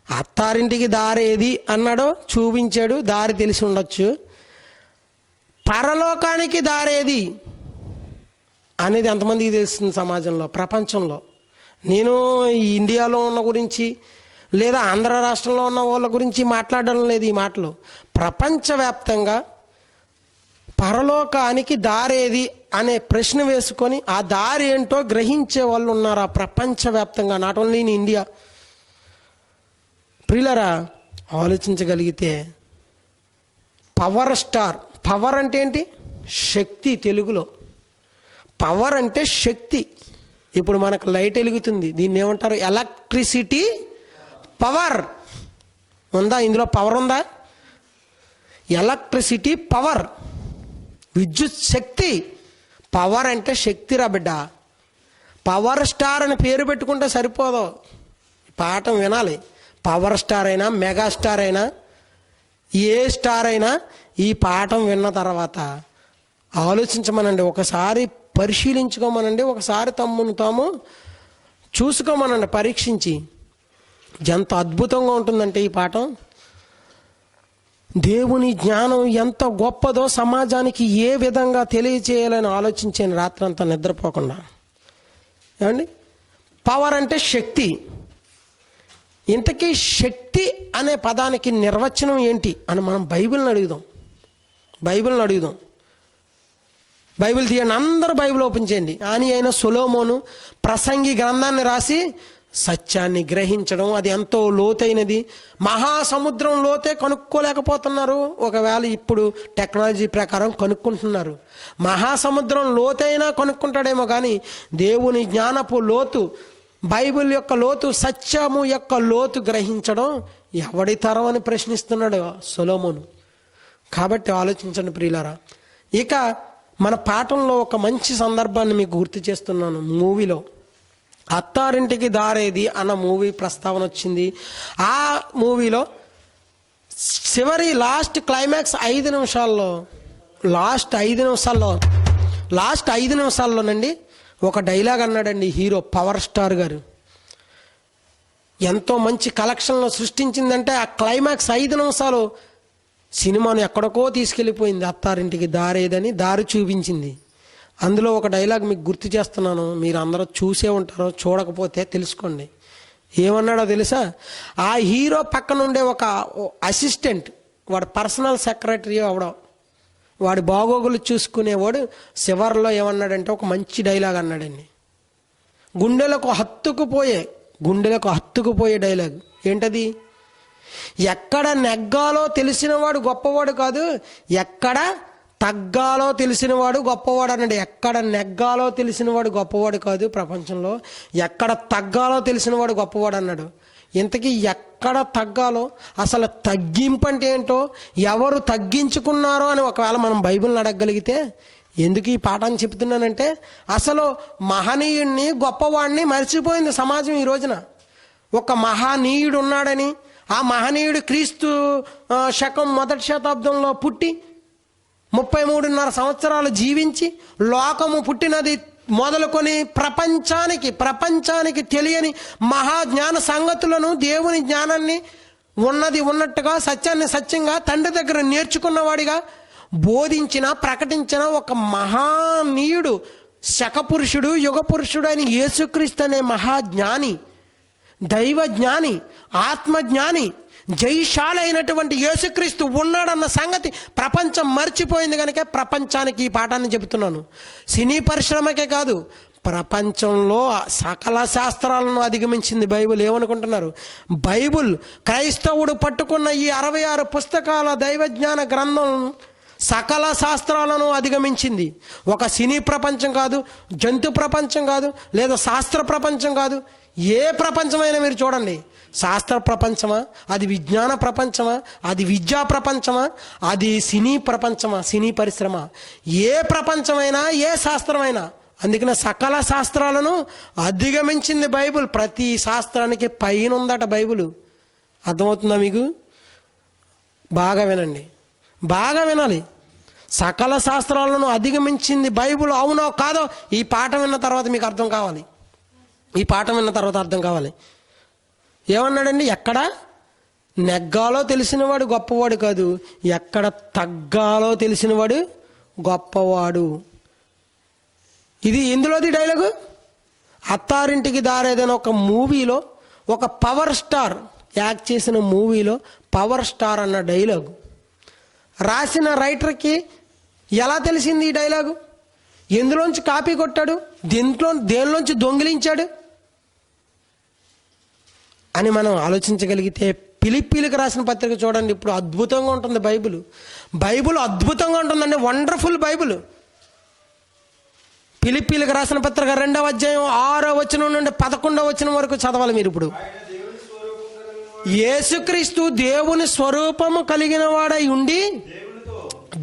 అత్తారింటికి దారేది అన్నాడో చూపించాడు, దారి తెలిసి ఉండొచ్చు. పరలోకానికి దారేది అనేది ఎంతమందికి తెలుస్తుంది సమాజంలో, ప్రపంచంలో? నేను ఇండియాలో ఉన్న గురించి లేదా ఆంధ్ర రాష్ట్రంలో ఉన్న వాళ్ళ గురించి మాట్లాడడం లేదు ఈ మాటలు. ప్రపంచవ్యాప్తంగా పరలోకానికి దారేది అనే ప్రశ్న వేసుకొని ఆ దారి ఏంటో గ్రహించే వాళ్ళు ఉన్నారు ఆ ప్రపంచవ్యాప్తంగా, నాట్ ఓన్లీ ఇన్ ఇండియా. ప్రియులరా, ఆలోచించగలిగితే పవర్ స్టార్. పవర్ అంటే ఏంటి? శక్తి. తెలుగులో పవర్ అంటే శక్తి. ఇప్పుడు మనకు లైట్ వెలుగుతుంది, దీన్ని ఏమంటారు? Electricity power. ఉందా ఇందులో? పవర్ ఉందా? ఎలక్ట్రిసిటీ పవర్, విద్యుత్ శక్తి. పవర్ అంటే శక్తి రా బిడ్డ. పవర్ స్టార్ అని పేరు పెట్టుకుంటే సరిపోదు, పాఠం వినాలి. పవర్ స్టార్ అయినా, మెగాస్టార్ అయినా, ఏ స్టార్ అయినా ఈ పాఠం విన్న తర్వాత ఆలోచించమనండి, ఒకసారి పరిశీలించుకోమనండి, ఒకసారి తమ్మును తాము చూసుకోమనండి, పరీక్షించి. ఎంత అద్భుతంగా ఉంటుందంటే ఈ పాఠం. దేవుని జ్ఞానం ఎంత గొప్పదో సమాజానికి ఏ విధంగా తెలియచేయాలని ఆలోచించాను రాత్రంతా నిద్రపోకుండా. ఏమండి? పవర్ అంటే శక్తి. ఇంతకీ శక్తి అనే పదానికి నిర్వచనం ఏంటి అని మనం బైబిల్ని అడుగుదాం. బైబిల్ తీయండి, అందరూ బైబిల్ ఓపెన్ చేయండి. అయిన సొలొమోను ప్రసంగి గ్రంథాన్ని రాసి సత్యాన్ని గ్రహించడం, అది ఎంతో లోతైనది. మహాసముద్రం లోతే కనుక్కోలేకపోతున్నారు. ఒకవేళ ఇప్పుడు టెక్నాలజీ ప్రకారం కనుక్కుంటున్నారు. మహాసముద్రం లోతైనా కనుక్కుంటాడేమో కానీ దేవుని జ్ఞానపు లోతు, బైబిల్ యొక్క లోతు, సత్యము యొక్క లోతు గ్రహించడం ఎవడి తరం అని ప్రశ్నిస్తున్నాడు సొలొమోను. కాబట్టి ఆలోచించండి ప్రియులారా. ఇక మన పాఠంలో ఒక మంచి సందర్భాన్ని మీకు గుర్తు చేస్తున్నాను. మూవీలో అత్తారింటికి దారేది అన్న మూవీ ప్రస్తావన వచ్చింది. ఆ మూవీలో చివరి లాస్ట్ క్లైమాక్స్ 5 నిమిషాల్లో, లాస్ట్ 5 నిమిషాల్లోనండి ఒక డైలాగ్ అన్నాడండి హీరో పవర్ స్టార్ గారు. ఎంతో మంచి కలెక్షన్లో సృష్టించిందంటే ఆ క్లైమాక్స్ 5 నిమిషాలు సినిమాను ఎక్కడికో తీసుకెళ్ళిపోయింది. అత్తారింటికి దారేదని దారి చూపించింది. అందులో ఒక డైలాగ్ మీకు గుర్తు చేస్తున్నాను, మీరు అందరూ చూసే ఉంటారో, చూడకపోతే తెలుసుకోండి. ఏమన్నాడో తెలుసా? ఆ హీరో పక్కన ఉండే ఒక అసిస్టెంట్, వాడు పర్సనల్ సెక్రటరీ అవడం, వాడి బాగోగులు చూసుకునేవాడు చివరిలో ఏమన్నాడంటే ఒక మంచి డైలాగ్ అన్నాడండి. గుండెలకు హత్తుకుపోయే డైలాగ్. ఏంటది? ఎక్కడ నెగ్గాలో తెలిసినవాడు గొప్పవాడు కాదు, ఎక్కడ తగ్గాలో తెలిసినవాడు గొప్పవాడు అన్నాడు. ఎక్కడ నెగ్గాలో తెలిసినవాడు గొప్పవాడు కాదు ప్రపంచంలో, ఎక్కడ తగ్గాలో తెలిసినవాడు గొప్పవాడు అన్నాడు. ఇంతకీ ఎక్కడ తగ్గాలో, అసలు తగ్గింపు అంటే ఏంటో, ఎవరు తగ్గించుకున్నారో అని ఒకవేళ మనం బైబిల్ని అడగగలిగితే, ఎందుకు ఈ పాఠాన్ని చెప్తున్నానంటే అసలు మహనీయుడిని, గొప్పవాడిని మర్చిపోయింది సమాజం ఈ రోజున. ఒక మహనీయుడు ఉన్నాడని, ఆ మహనీయుడు క్రీస్తు శకం 1వ శతాబ్దంలో పుట్టి 33.5 సంవత్సరాలు జీవించి, లోకము పుట్టినది మొదలుకొని ప్రపంచానికి తెలియని మహాజ్ఞాన సంగతులను, దేవుని జ్ఞానాన్ని ఉన్నది ఉన్నట్టుగా, సత్యాన్ని సత్యంగా తండ్రి దగ్గర నేర్చుకున్నవాడిగా బోధించిన, ప్రకటించిన ఒక మహానీయుడు, శకపురుషుడు, యుగపురుషుడు అని యేసుక్రీస్తు అనే మహాజ్ఞాని, దైవజ్ఞాని, ఆత్మజ్ఞాని, జయశాలి అయినటువంటి యేసుక్రీస్తు ఉన్నాడన్న సంగతి ప్రపంచం మర్చిపోయింది. కనుక ప్రపంచానికి ఈ పాఠాన్ని చెబుతున్నాను. సినీ పరిశ్రమకే కాదు, ప్రపంచంలో సకల శాస్త్రాలను అధిగమించింది బైబిల్. ఏమనుకుంటున్నారు? బైబిల్ క్రైస్తవుడు పట్టుకున్న ఈ 66 పుస్తకాల దైవజ్ఞాన గ్రంథం సకల శాస్త్రాలను అధిగమించింది. ఒక సినీ ప్రపంచం కాదు, జంతు ప్రపంచం కాదు, లేదా శాస్త్ర ప్రపంచం కాదు, ఏ ప్రపంచమైనా మీరు చూడండి. శాస్త్ర ప్రపంచమా, అది విజ్ఞాన ప్రపంచమా, అది విద్యా ప్రపంచమా, అది సినీ ప్రపంచమా, సినీ పరిశ్రమ, ఏ ప్రపంచమైనా, ఏ శాస్త్రమైనా, అందుకనే సకల శాస్త్రాలను అధిగమించింది బైబిల్. ప్రతి శాస్త్రానికి పైన ఉందట బైబిల్. అర్థమవుతుందా మీకు? బాగా వినండి, బాగా వినాలి. సకల శాస్త్రాలను అధిగమించింది బైబిల్. అవునో కాదో ఈ పాఠం విన్న తర్వాత మీకు అర్థం కావాలి. ఈ పాఠం విన్న తర్వాత అర్థం కావాలి. ఏమన్నాడండి? ఎక్కడ నెగ్గాలో తెలిసినవాడు గొప్పవాడు కాదు, ఎక్కడ తగ్గాలో తెలిసినవాడు గొప్పవాడు. ఇది ఎందులోది డైలాగు? అత్తారింటికి దారేదైన ఒక మూవీలో ఒక పవర్ స్టార్ యాక్ట్ చేసిన మూవీలో పవర్ స్టార్ అన్న డైలాగు రాసిన రైటర్కి ఎలా తెలిసింది ఈ డైలాగు? ఎందులోంచి కాపీ కొట్టాడు? దేనిలోంచి దొంగిలించాడు అని మనం ఆలోచించగలిగితే ఫిలిప్పీలకు రాసిన పత్రిక చూడండి, ఇప్పుడు అద్భుతంగా ఉంటుంది బైబిల్ అద్భుతంగా ఉంటుందండి, వండర్ఫుల్ బైబిల్. ఫిలిప్పీలకు రాసిన పత్రిక 2వ అధ్యాయం 6వ వచనం నుండి 11వ వచనం వరకు చదవాలి మీరు. ఇప్పుడు యేసుక్రీస్తు దేవుని స్వరూపము కలిగిన వాడై ఉండి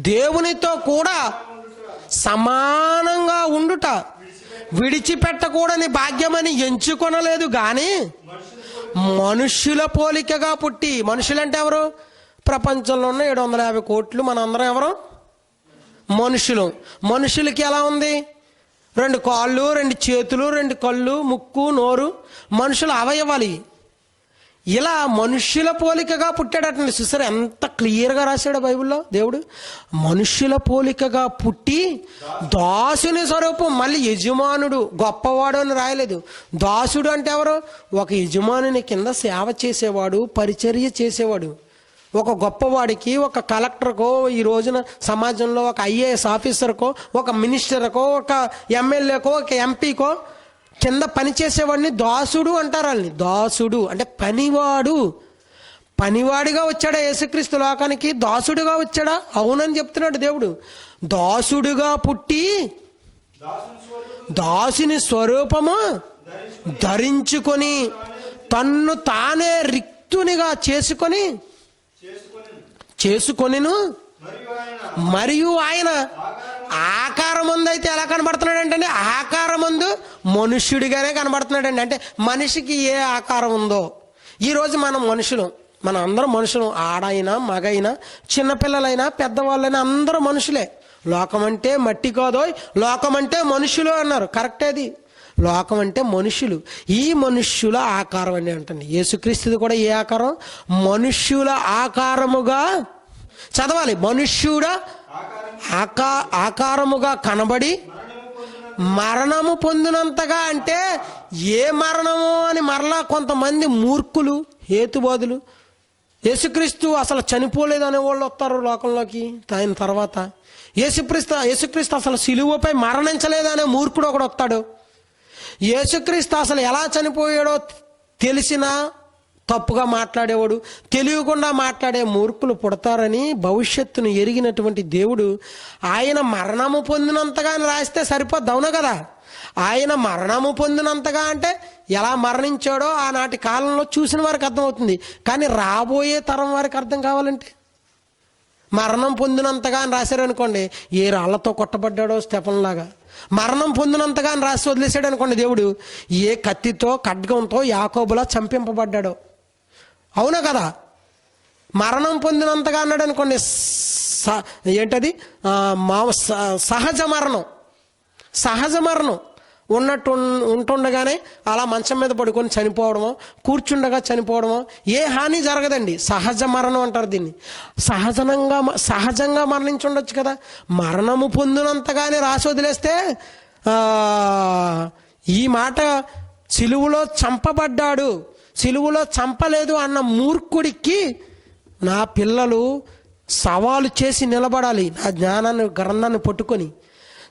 దేవునితో కూడా సమానంగా ఉండుట విడిచిపెట్టకూడని భాగ్యమని ఎంచుకొనలేదు గాని మనుష్యుల పోలికగా పుట్టి. మనుషులంటే ఎవరు? ప్రపంచంలో ఉన్న 750 కోట్లు మనందరం ఎవరు? మనుషులు. మనుషులకి ఎలా ఉంది? 2 కాళ్ళు, 2 చేతులు, 2 కళ్ళు, ముక్కు, నోరు, మనుషుల అవయవాలు. ఇలా మనుష్యుల పోలికగా పుట్టాడటండి. చూసారు ఎంత క్లియర్గా రాశాడు బైబిల్లో దేవుడు. మనుష్యుల పోలికగా పుట్టి దాసుని స్వరూపం. మళ్ళీ యజమానుడు గొప్పవాడు అని రాయలేదు. దాసుడు అంటే ఎవరు? ఒక యజమానుని కింద సేవ చేసేవాడు, పరిచర్య చేసేవాడు. ఒక గొప్పవాడికి, ఒక కలెక్టర్కో, ఈ రోజున సమాజంలో ఒక ఐఏఎస్ ఆఫీసర్కో, ఒక మినిస్టర్కో, ఒక ఎమ్మెల్యేకో, ఒక ఎంపీకో కింద పనిచేసేవాడిని దాసుడు అంటారు. వాళ్ళని దాసుడు అంటే పనివాడు. పనివాడిగా వచ్చాడా యేసుక్రీస్తు లోకానికి? దాసుడుగా వచ్చాడా? అవునని చెప్తున్నాడు దేవుడు. దాసుడుగా పుట్టి దాసుని స్వరూపము ధరించుకొని తన్ను తానే రిక్తునిగా చేసుకొనిను మరియు ఆయన ఆకారమందు అయితే ఎలా కనబడుతున్నాడంటే ఆకారమందు మనుష్యుడిగానే కనబడుతున్నాడండి. అంటే మనిషికి ఏ ఆకారం ఉందో, ఈరోజు మనం అందరం మనుషులు, ఆడైనా మగైనా చిన్నపిల్లలైనా పెద్దవాళ్ళైనా అందరూ మనుషులే. లోకం అంటే మట్టి కాదో, లోకం అంటే మనుషులు అన్నారు. కరెక్టేది. లోకం అంటే మనుషులు. ఈ మనుష్యుల ఆకారం అని అంటండి. యేసుక్రీస్తుది కూడా ఏ ఆకారం? మనుష్యుల ఆకారముగా చదవాలి. మనుష్యుడ ఆకారముగా కనబడి మరణము పొందినంతగా. అంటే ఏ మరణము అని మరలా కొంతమంది మూర్ఖులు, హేతువాదులు, యేసుక్రీస్తు అసలు చనిపోలేదు అనేవాళ్ళు వస్తారు లోకంలోకి. ఆయన తర్వాత యేసుక్రీస్తు అసలు సిలువపై మరణించలేదు అనే మూర్ఖుడు ఒకడు వస్తాడు. యేసుక్రీస్తు అసలు ఎలా చనిపోయాడో తెలిసినా తప్పుగా మాట్లాడేవాడు, తెలియకుండా మాట్లాడే మూర్ఖులు పుడతారని భవిష్యత్తును ఎరిగినటువంటి దేవుడు ఆయన మరణము పొందినంతగా అని రాస్తే సరిపోద్ది. అవునా కదా? ఆయన మరణము పొందినంతగా అంటే ఎలా మరణించాడో ఆనాటి కాలంలో చూసిన వారికి అర్థమవుతుంది. కానీ రాబోయే తరం వారికి అర్థం కావాలంటే మరణం పొందినంతగా అని రాశారనుకోండి, ఏ రాళ్లతో కొట్టబడ్డాడో స్టెఫన్ లాగా. మరణం పొందినంతగా అని రాసి వదిలేశాడు అనుకోండి దేవుడు, ఏ కత్తితో ఖడ్గంతో యాకోబులా చంపింపబడ్డాడో. అవునా కదా? మరణం పొందినంతగా అన్నాడు అనుకోండి, ఏంటది? సహజ మరణం ఉంటుండగానే అలా మంచం మీద పడుకొని చనిపోవడమో, కూర్చుండగా చనిపోవడమో ఏ హాని జరగదండి. సహజ మరణం అంటారు దీన్ని. సహజంగా మరణించి ఉండొచ్చు కదా. మరణము పొందినంతగానే రాసి వదిలేస్తే ఈ మాట సిలువలో చంపబడ్డాడు, సిలువలో చంపలేదు అన్న మూర్ఖుడికి నా పిల్లలు సవాలు చేసి నిలబడాలి. నా జ్ఞానాన్ని, గ్రంథాన్ని పట్టుకొని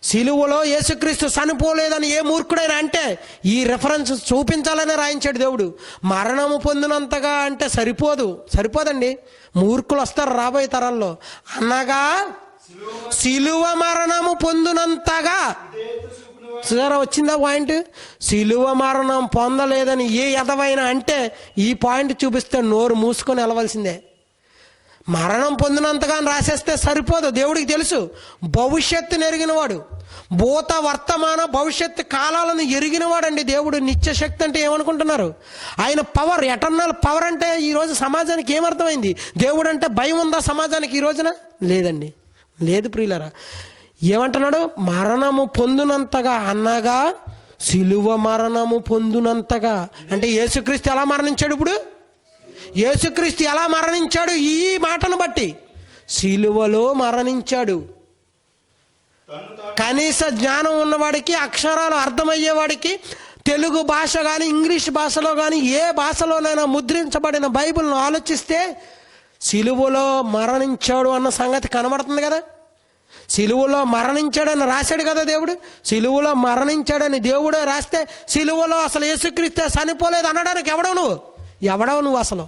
సిలువలో యేసుక్రీస్తు చనిపోలేదని ఏ మూర్ఖుడైనా అంటే ఈ రెఫరెన్స్ చూపించాలని రాయించాడు దేవుడు. మరణము పొందినంతగా అంటే సరిపోదండి. మూర్ఖులు వస్తారు రాబోయే తరాల్లో. అనగా సిలువ మరణము పొందినంతగా. సరే, వచ్చిందా పాయింట్? సిలువ మరణం పొందలేదని ఏ ఎదవైనా అంటే ఈ పాయింట్ చూపిస్తే నోరు మూసుకొని వెళ్ళవలసిందే. మరణం పొందినంతగా రాసేస్తే సరిపోదు. దేవుడికి తెలుసు. భవిష్యత్తును ఎరిగినవాడు, భూత వర్తమాన భవిష్యత్తు కాలాలను ఎరిగినవాడండి దేవుడు. నిత్యశక్తి అంటే ఏమనుకుంటున్నారు? ఆయన పవర్, ఎటర్నల్ పవర్. అంటే ఈరోజు సమాజానికి ఏమర్థమైంది? దేవుడు అంటే భయం ఉందా సమాజానికి ఈ రోజున? లేదండి, లేదు ప్రియులరా. ఏమంటున్నాడు? మరణము పొందినంతగా అనగా సిలువ మరణము పొందినంతగా. అంటే యేసుక్రీస్తు ఎలా మరణించాడు? ఇప్పుడు యేసుక్రీస్తు ఎలా మరణించాడు? ఈ మాటను బట్టి సిలువలో మరణించాడు. కనీస జ్ఞానం ఉన్నవాడికి, అక్షరాలు అర్థమయ్యేవాడికి, తెలుగు భాష కానీ ఇంగ్లీష్ భాషలో కానీ ఏ భాషలోనైనా ముద్రించబడిన బైబిల్ను ఆలోచిస్తే సిలువలో మరణించాడు అన్న సంగతి కనబడుతుంది కదా. సిలువలో మరణించాడని రాశాడు కదా దేవుడు. సిలువలో మరణించాడని దేవుడే రాస్తే సిలువలో అసలు యేసుక్రీస్తు చనిపోలేదు అనడానికి ఎవడవు నువ్వు అసలు?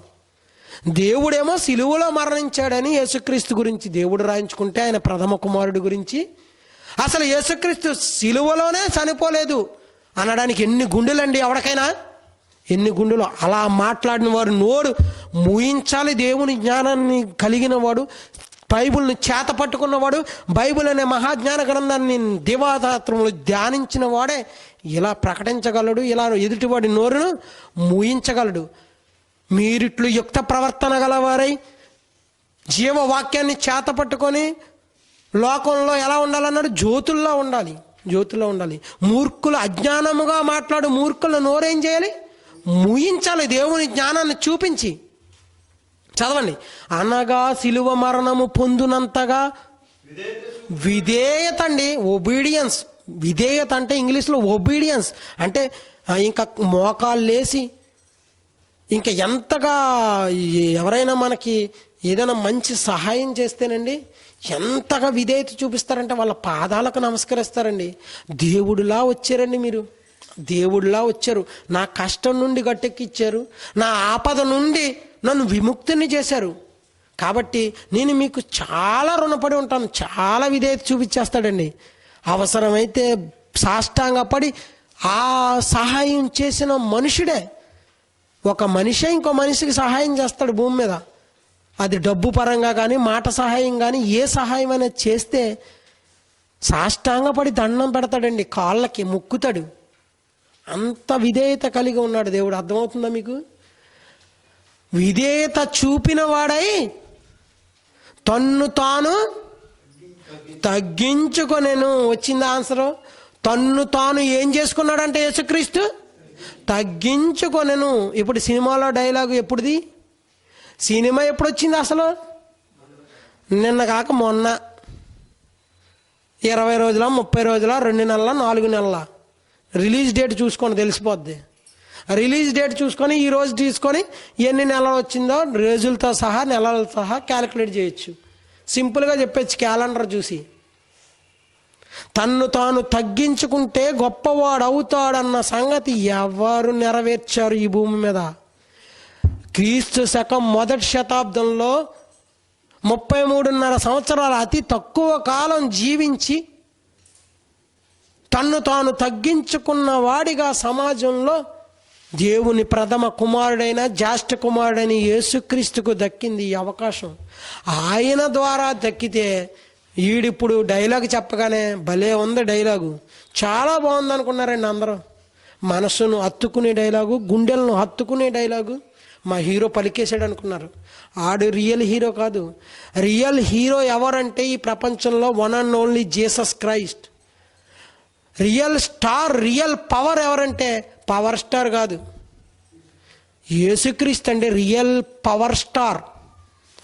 దేవుడేమో సిలువలో మరణించాడని యేసుక్రీస్తు గురించి దేవుడు రాయించుకుంటే ఆయన ప్రథమ కుమారుడు గురించి అసలు యేసుక్రీస్తు సిలువలోనే చనిపోలేదు అనడానికి ఎన్ని గుండెలండి ఎవరికైనా, ఎన్ని గుండెలు. అలా మాట్లాడిన వాడు నోరు మూయించాలి. దేవుని జ్ఞానాన్ని కలిగిన వాడు, బైబిల్ని చేత పట్టుకున్నవాడు, బైబిల్ అనే మహాజ్ఞాన గ్రంథాన్ని దివారాత్రములు ధ్యానించిన వాడే ఇలా ప్రకటించగలడు, ఇలా ఎదుటివాడి నోరును మూయించగలడు. మీరిట్లు యుక్త ప్రవర్తన గలవారై జీవవాక్యాన్ని చేత పట్టుకొని లోకంలో ఎలా ఉండాలన్నాడు? జ్యోతుల్లో ఉండాలి, జ్యోతుల్లో ఉండాలి. మూర్ఖులు అజ్ఞానముగా మాట్లాడు మూర్ఖుల నోరేం చేయాలి? మూయించాలి, దేవుని జ్ఞానాన్ని చూపించి. చదవండి. అనగా సిలువ మరణము పొందునంతగా విధేయత అండి, ఒబీడియన్స్. విధేయత అంటే ఇంగ్లీష్లో ఒబీడియన్స్ అంటే ఇంకా మోకాలు లేసి ఇంకా ఎంతగా ఎవరైనా మనకి ఏదైనా మంచి సహాయం చేస్తేనండి ఎంతగా విధేయత చూపిస్తారంటే వాళ్ళ పాదాలకు నమస్కరిస్తారండి. దేవుడిలా వచ్చారండి మీరు, దేవుడిలా వచ్చారు. నా కష్టం నుండి గట్టెక్కిచ్చారు, నా ఆపద నుండి నన్ను విముక్తిని చేశారు. కాబట్టి నేను మీకు చాలా రుణపడి ఉంటాను. చాలా విధేయత చూపించేస్తాడండి. అవసరమైతే సాష్టాంగపడి ఆ సహాయం చేసిన మనుషుడే, ఒక మనిషే ఇంకో మనిషికి సహాయం చేస్తాడు భూమి మీద. అది డబ్బు పరంగా కానీ మాట సహాయం కానీ ఏ సహాయం అనేది చేస్తే సాష్టాంగపడి దండం పెడతాడండి, కాళ్ళకి ముక్కుతాడు. అంత విధేయత కలిగి ఉన్నాడు దేవుడు. అర్థమవుతుందా మీకు? విధేయత చూపిన వాడై తన్ను తాను తగ్గించుకొనెను. వచ్చింది ఆన్సరు. తన్ను తాను ఏం చేసుకున్నాడంటే యేసుక్రీస్తు తగ్గించుకొనెను. ఇప్పుడు సినిమాలో డైలాగు ఎప్పుడుది? సినిమా ఎప్పుడు వచ్చింది అసలు? నిన్న కాక మొన్న. 20 రోజుల, 30 రోజుల, 2 నెలల, 4 నెలల రిలీజ్ డేట్ చూసుకొని తెలిసిపోద్ది. రిలీజ్ డేట్ చూసుకొని ఈ రోజు తీసుకొని ఎన్ని నెలలు వచ్చిందో రోజులతో సహా నెలలతో సహా క్యాలిక్యులేట్ చేయొచ్చు. సింపుల్గా చెప్పచ్చు క్యాలెండర్ చూసి. తన్ను తాను తగ్గించుకుంటే గొప్పవాడు అవుతాడన్న సంగతి ఎవరు నెరవేర్చారు ఈ భూమి మీద? క్రీస్తు శకం 1వ శతాబ్దంలో 33.5 సంవత్సరాలు అతి తక్కువ కాలం జీవించి తన్ను తాను తగ్గించుకున్న వాడిగా సమాజంలో దేవుని ప్రథమ కుమారుడైన జ్యేష్ఠ కుమారుడైన యేసుక్రీస్తుకు దక్కింది ఈ అవకాశం. ఆయన ద్వారా దక్కితే ఈడిప్పుడు డైలాగ్ చెప్పగానే భలే ఉంది డైలాగు, చాలా బాగుంది అనుకున్నారండి అందరూ. మనసును హత్తుకునే డైలాగు, గుండెలను హత్తుకునే డైలాగు మా హీరో పలికేశాడు అనుకున్నారు. ఆడు రియల్ హీరో కాదు. రియల్ హీరో ఎవరంటే ఈ ప్రపంచంలో one and only Jesus Christ. Real star, real power ఎవరంటే పవర్ స్టార్ కాదు, యేసుక్రీస్తు అండి రియల్ పవర్ స్టార్.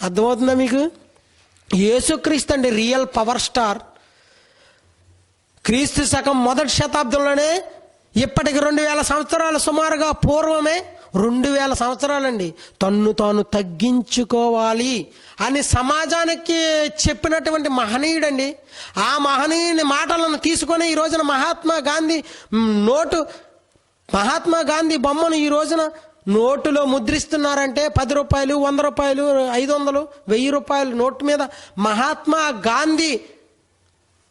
అర్థమవుతుందా మీకు? యేసుక్రీస్తు అండి రియల్ పవర్ స్టార్. క్రీస్తు శకం 1వ శతాబ్దంలోనే ఇప్పటికి 2000 సంవత్సరాల సుమారుగా పూర్వమే 2000 సంవత్సరాలండి తన్ను తాను తగ్గించుకోవాలి అని సమాజానికి చెప్పినటువంటి మహనీయుడండి. ఆ మహనీయుని మాటలను తీసుకొని ఈ రోజున మహాత్మా గాంధీ బొమ్మను ఈ రోజున నోటులో ముద్రిస్తున్నారంటే 10 రూపాయలు, 100 రూపాయలు, 500, 1000 రూపాయలు నోటు మీద మహాత్మా గాంధీ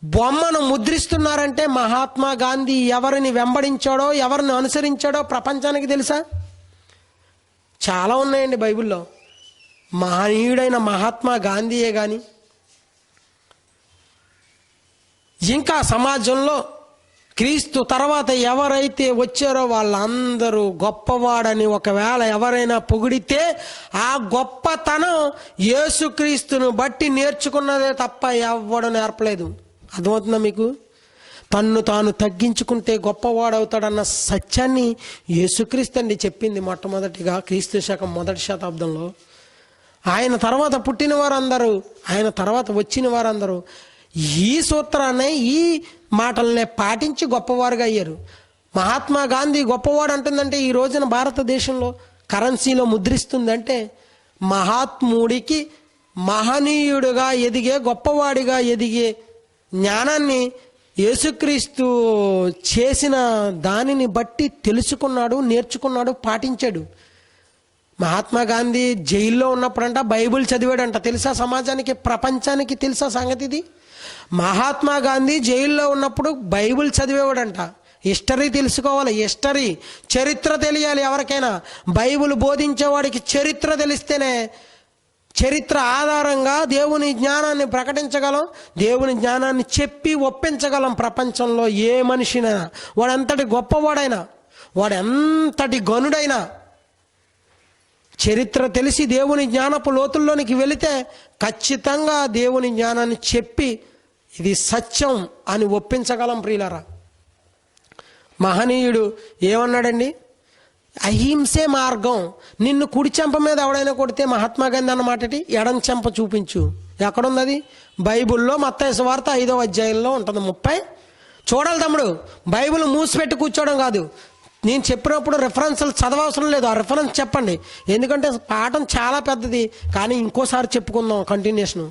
బొమ్మను ముద్రిస్తున్నారంటే మహాత్మా గాంధీ ఎవరిని వెంబడించాడో, ఎవరిని అనుసరించాడో ప్రపంచానికి తెలుసా? చాలా ఉన్నాయండి బైబిల్లో. మహనీయుడైన మహాత్మా గాంధీయే కానీ ఇంకా సమాజంలో క్రీస్తు తర్వాత ఎవరైతే వచ్చారో వాళ్ళందరూ గొప్పవాడని ఒకవేళ ఎవరైనా పొగిడితే ఆ గొప్పతనం యేసుక్రీస్తును బట్టి నేర్చుకున్నదే తప్ప ఎవడు నేర్పలేదు. అర్థమవుతుందా మీకు? తన్ను తాను తగ్గించుకుంటే గొప్పవాడవుతాడన్న సత్యాన్ని యేసుక్రీస్తు అండి చెప్పింది మొట్టమొదటిగా క్రీస్తు శకం 1వ శతాబ్దంలో. ఆయన తర్వాత పుట్టిన వారందరూ, ఆయన తర్వాత వచ్చిన వారందరూ ఈ సూత్రాన్ని, ఈ మాటలనే పాటించి గొప్పవారుగా అయ్యారు. మహాత్మా గాంధీ గొప్పవాడు అంటుందంటే ఈ రోజున భారతదేశంలో కరెన్సీలో ముద్రిస్తుందంటే మహాత్ముడికి మహనీయుడుగా ఎదిగే, గొప్పవాడిగా ఎదిగే జ్ఞానాన్ని యేసుక్రీస్తు చేసిన దానిని బట్టి తెలుసుకున్నాడు, నేర్చుకున్నాడు, పాటించాడు. మహాత్మా గాంధీ జైల్లో ఉన్నప్పుడంట బైబిల్ చదివాడంట. తెలుసా సమాజానికి, ప్రపంచానికి తెలుసా సంగతి ఇది? మహాత్మా గాంధీ జైల్లో ఉన్నప్పుడు బైబిల్ చదివేవాడంట. హిస్టరీ తెలుసుకోవాలి, హిస్టరీ, చరిత్ర తెలియాలి. ఎవరికైనా బైబిల్ బోధించేవాడికి చరిత్ర తెలిస్తేనే, చరిత్ర ఆధారంగా దేవుని జ్ఞానాన్ని ప్రకటించగలం, దేవుని జ్ఞానాన్ని చెప్పి ఒప్పించగలం. ప్రపంచంలో ఏ మనిషినైనా, వాడెంతటి గొప్పవాడైనా, వాడెంతటి గనుడైనా, చరిత్ర తెలిసి దేవుని జ్ఞానపు లోతుల్లోనికి వెళితే ఖచ్చితంగా దేవుని జ్ఞానాన్ని చెప్పి ఇది సత్యం అని ఒప్పించగలం. ప్రియులారా, మహనీయుడు ఏమన్నాడండి? అహింసే మార్గం. నిన్ను కుడి చెంప మీద ఎవడైనా కొడితే, మహాత్మా గాంధీ అన్నమాటటి, ఎడం చెంప చూపించు. ఎక్కడుంది అది? బైబిల్లో మత్తయి సువార్త 5వ అధ్యాయంలో ఉంటుంది. 30 చూడాలి తమ్ముడు. బైబిల్ మూసిపెట్టి కూర్చోవడం కాదు. నేను చెప్పినప్పుడు రెఫరెన్స్లు చదవవసరం లేదు, ఆ రెఫరెన్స్ చెప్పండి. ఎందుకంటే పాఠం చాలా పెద్దది, కానీ ఇంకోసారి చెప్పుకుందాం కంటిన్యూషను.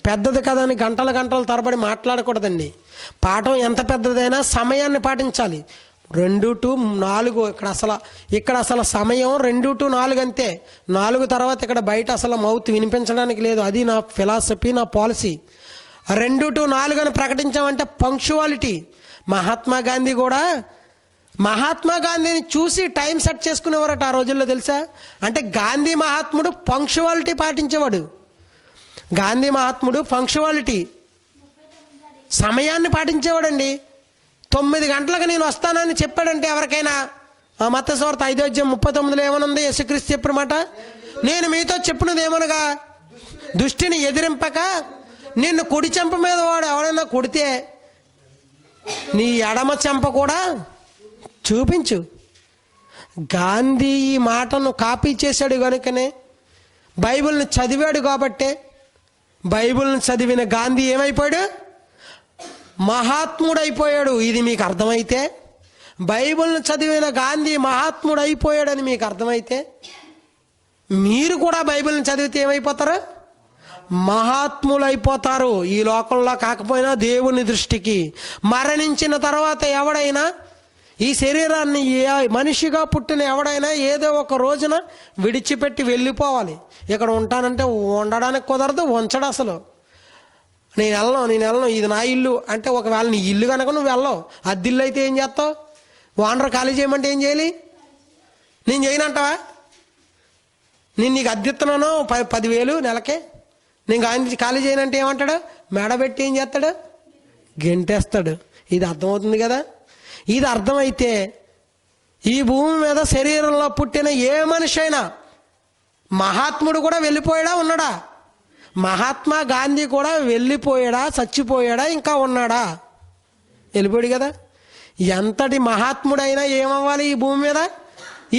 పెద్దది కదా అని గంటల గంటల తరబడి మాట్లాడకూడదండి. పాఠం ఎంత పెద్దదైనా సమయాన్ని పాటించాలి. 2 to 4 ఇక్కడ అసలు సమయం 2 to 4 అంతే. 4 తర్వాత ఇక్కడ బయట అసలు మౌత్ వినిపించడానికి లేదు. అది నా ఫిలాసఫీ, నా పాలసీ. 2 to 4 అని ప్రకటించామంటే పంక్చువాలిటీ. మహాత్మా గాంధీని చూసి టైం సెట్ చేసుకునేవారట ఆ రోజుల్లో. తెలుసా? అంటే గాంధీ మహాత్ముడు పంక్చువాలిటీ పాటించేవాడు. గాంధీ మహాత్ముడు పంక్చువాలిటీ, సమయాన్ని పాటించేవాడండి. 9 గంటలకు నేను వస్తానని చెప్పాడంటే ఎవరికైనా, ఆ మత్తయి సువార్త 5వ అధ్యాయం 39లో ఏమనుంది? యేసుక్రీస్తు చెప్పిన మాట, నేను మీతో చెప్పినది ఏమనగా, దుష్టిని ఎదిరింపక నిన్ను కుడి చెంప మీద వాడు ఎవడైనా కొడితే నీ ఎడమ చెంప కూడా చూపించు. గాంధీ ఈ మాటను కాపీ చేశాడు కనుకనే, బైబిల్ని చదివాడు కాబట్టే, బైబిల్ని చదివిన గాంధీ ఏమైపోయాడు? మహాత్ముడు అయిపోయాడు. ఇది మీకు అర్థమైతే, బైబిల్ని చదివిన గాంధీ మహాత్ముడు అయిపోయాడని మీకు అర్థమైతే, మీరు కూడా బైబిల్ని చదివితే ఏమైపోతారు? మహాత్ములు అయిపోతారు. ఈ లోకంలో కాకపోయినా దేవుని దృష్టికి. మరణించిన తర్వాత ఎవడైనా, ఈ శరీరాన్ని మనిషిగా పుట్టిన ఎవడైనా ఏదో ఒక రోజున విడిచిపెట్టి వెళ్ళిపోవాలి. ఇక్కడ ఉంటానంటే ఉండడానికి కుదరదు, ఉంచడు అసలు. నేను వెళ్ళను, ఇది నా ఇల్లు అంటే, ఒకవేళ నీ ఇల్లు కనుక నువ్వు వెళ్ళవు. అద్దిల్లు అయితే ఏం చేస్తావు? ఓనర్ ఖాళీ చేయమంటే ఏం చేయాలి? నేను చేయనంటావా? నేను నీకు అద్దెత్తున్నాను 10,000 నెలకే, నేను ఖాళీ చేయనంటే ఏమంటాడు? మెడబెట్టి ఏం చేస్తాడు? గెంటేస్తాడు. ఇది అర్థమవుతుంది కదా? ఇది అర్థమైతే ఈ భూమి మీద శరీరంలో పుట్టిన ఏ మనిషి అయినా, మహాత్ముడు కూడా వెళ్ళిపోయాడా ఉన్నాడా? మహాత్మా గాంధీ కూడా వెళ్ళిపోయాడా, చచ్చిపోయాడా, ఇంకా ఉన్నాడా? వెళ్ళిపోయాడు కదా. ఎంతటి మహాత్ముడైనా ఏమవ్వాలి? ఈ భూమి మీద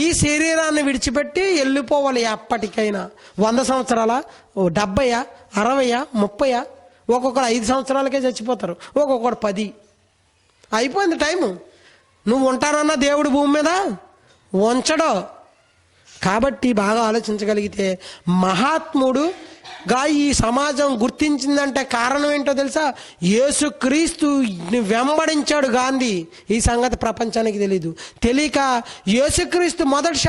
ఈ శరీరాన్ని విడిచిపెట్టి వెళ్ళిపోవాలి. ఎప్పటికైనా 100 సంవత్సరాల, 70, 60, 30, ఒక్కొక్కరు 5 సంవత్సరాలకే చచ్చిపోతారు, ఒక్కొక్కరు 10. అయిపోయింది టైము. నువ్వు ఉంటానన్నా దేవుడు భూమి మీద ఉంచడు. కాబట్టి బాగా ఆలోచించగలిగితే, మహాత్ముడుగా ఈ సమాజం గుర్తించిందంటే కారణం ఏంటో తెలుసా? యేసుక్రీస్తు వెంబడించాడు గాంధీ. ఈ సంగతి ప్రపంచానికి తెలీదు. తెలియక యేసుక్రీస్తు మొదటి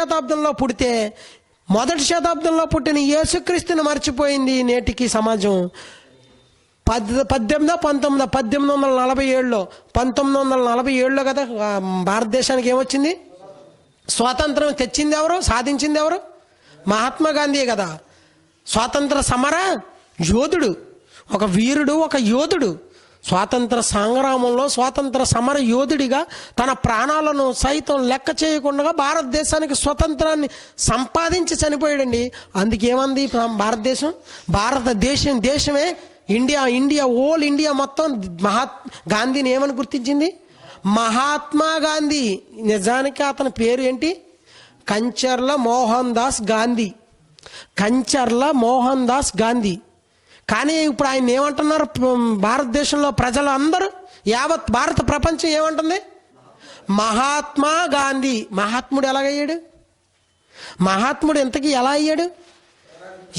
శతాబ్దంలో పుట్టిన యేసుక్రీస్తుని మర్చిపోయింది నేటికి సమాజం. 1847లో కదా భారతదేశానికి ఏమొచ్చింది? స్వాతంత్రం తెచ్చింది ఎవరు? సాధించింది ఎవరు? మహాత్మా గాంధీ కదా. స్వాతంత్ర సమర యోధుడు, ఒక వీరుడు, ఒక యోధుడు. స్వాతంత్ర సంగ్రామంలో స్వాతంత్ర సమర యోధుడిగా తన ప్రాణాలను సైతం లెక్క చేయకుండా భారతదేశానికి స్వతంత్రాన్ని సంపాదించి చనిపోయాడండి. అందుకేమంది భారతదేశం దేశమే ఇండియా ఓల్ ఇండియా మొత్తం గాంధీని ఏమని గుర్తించింది? మహాత్మా గాంధీ. నిజానికి అతని పేరు ఏంటి? కంచర్ల మోహన్ దాస్ గాంధీ. కంచర్ల మోహన్ దాస్ గాంధీ. కానీ ఇప్పుడు ఆయన ఏమంటున్నారు? భారతదేశంలో ప్రజలు అందరూ, యావత్ భారత ప్రపంచం ఏమంటుంది? మహాత్మా గాంధీ. మహాత్ముడు ఎలాగయ్యాడు? మహాత్ముడు ఇంతకీ ఎలా అయ్యాడు?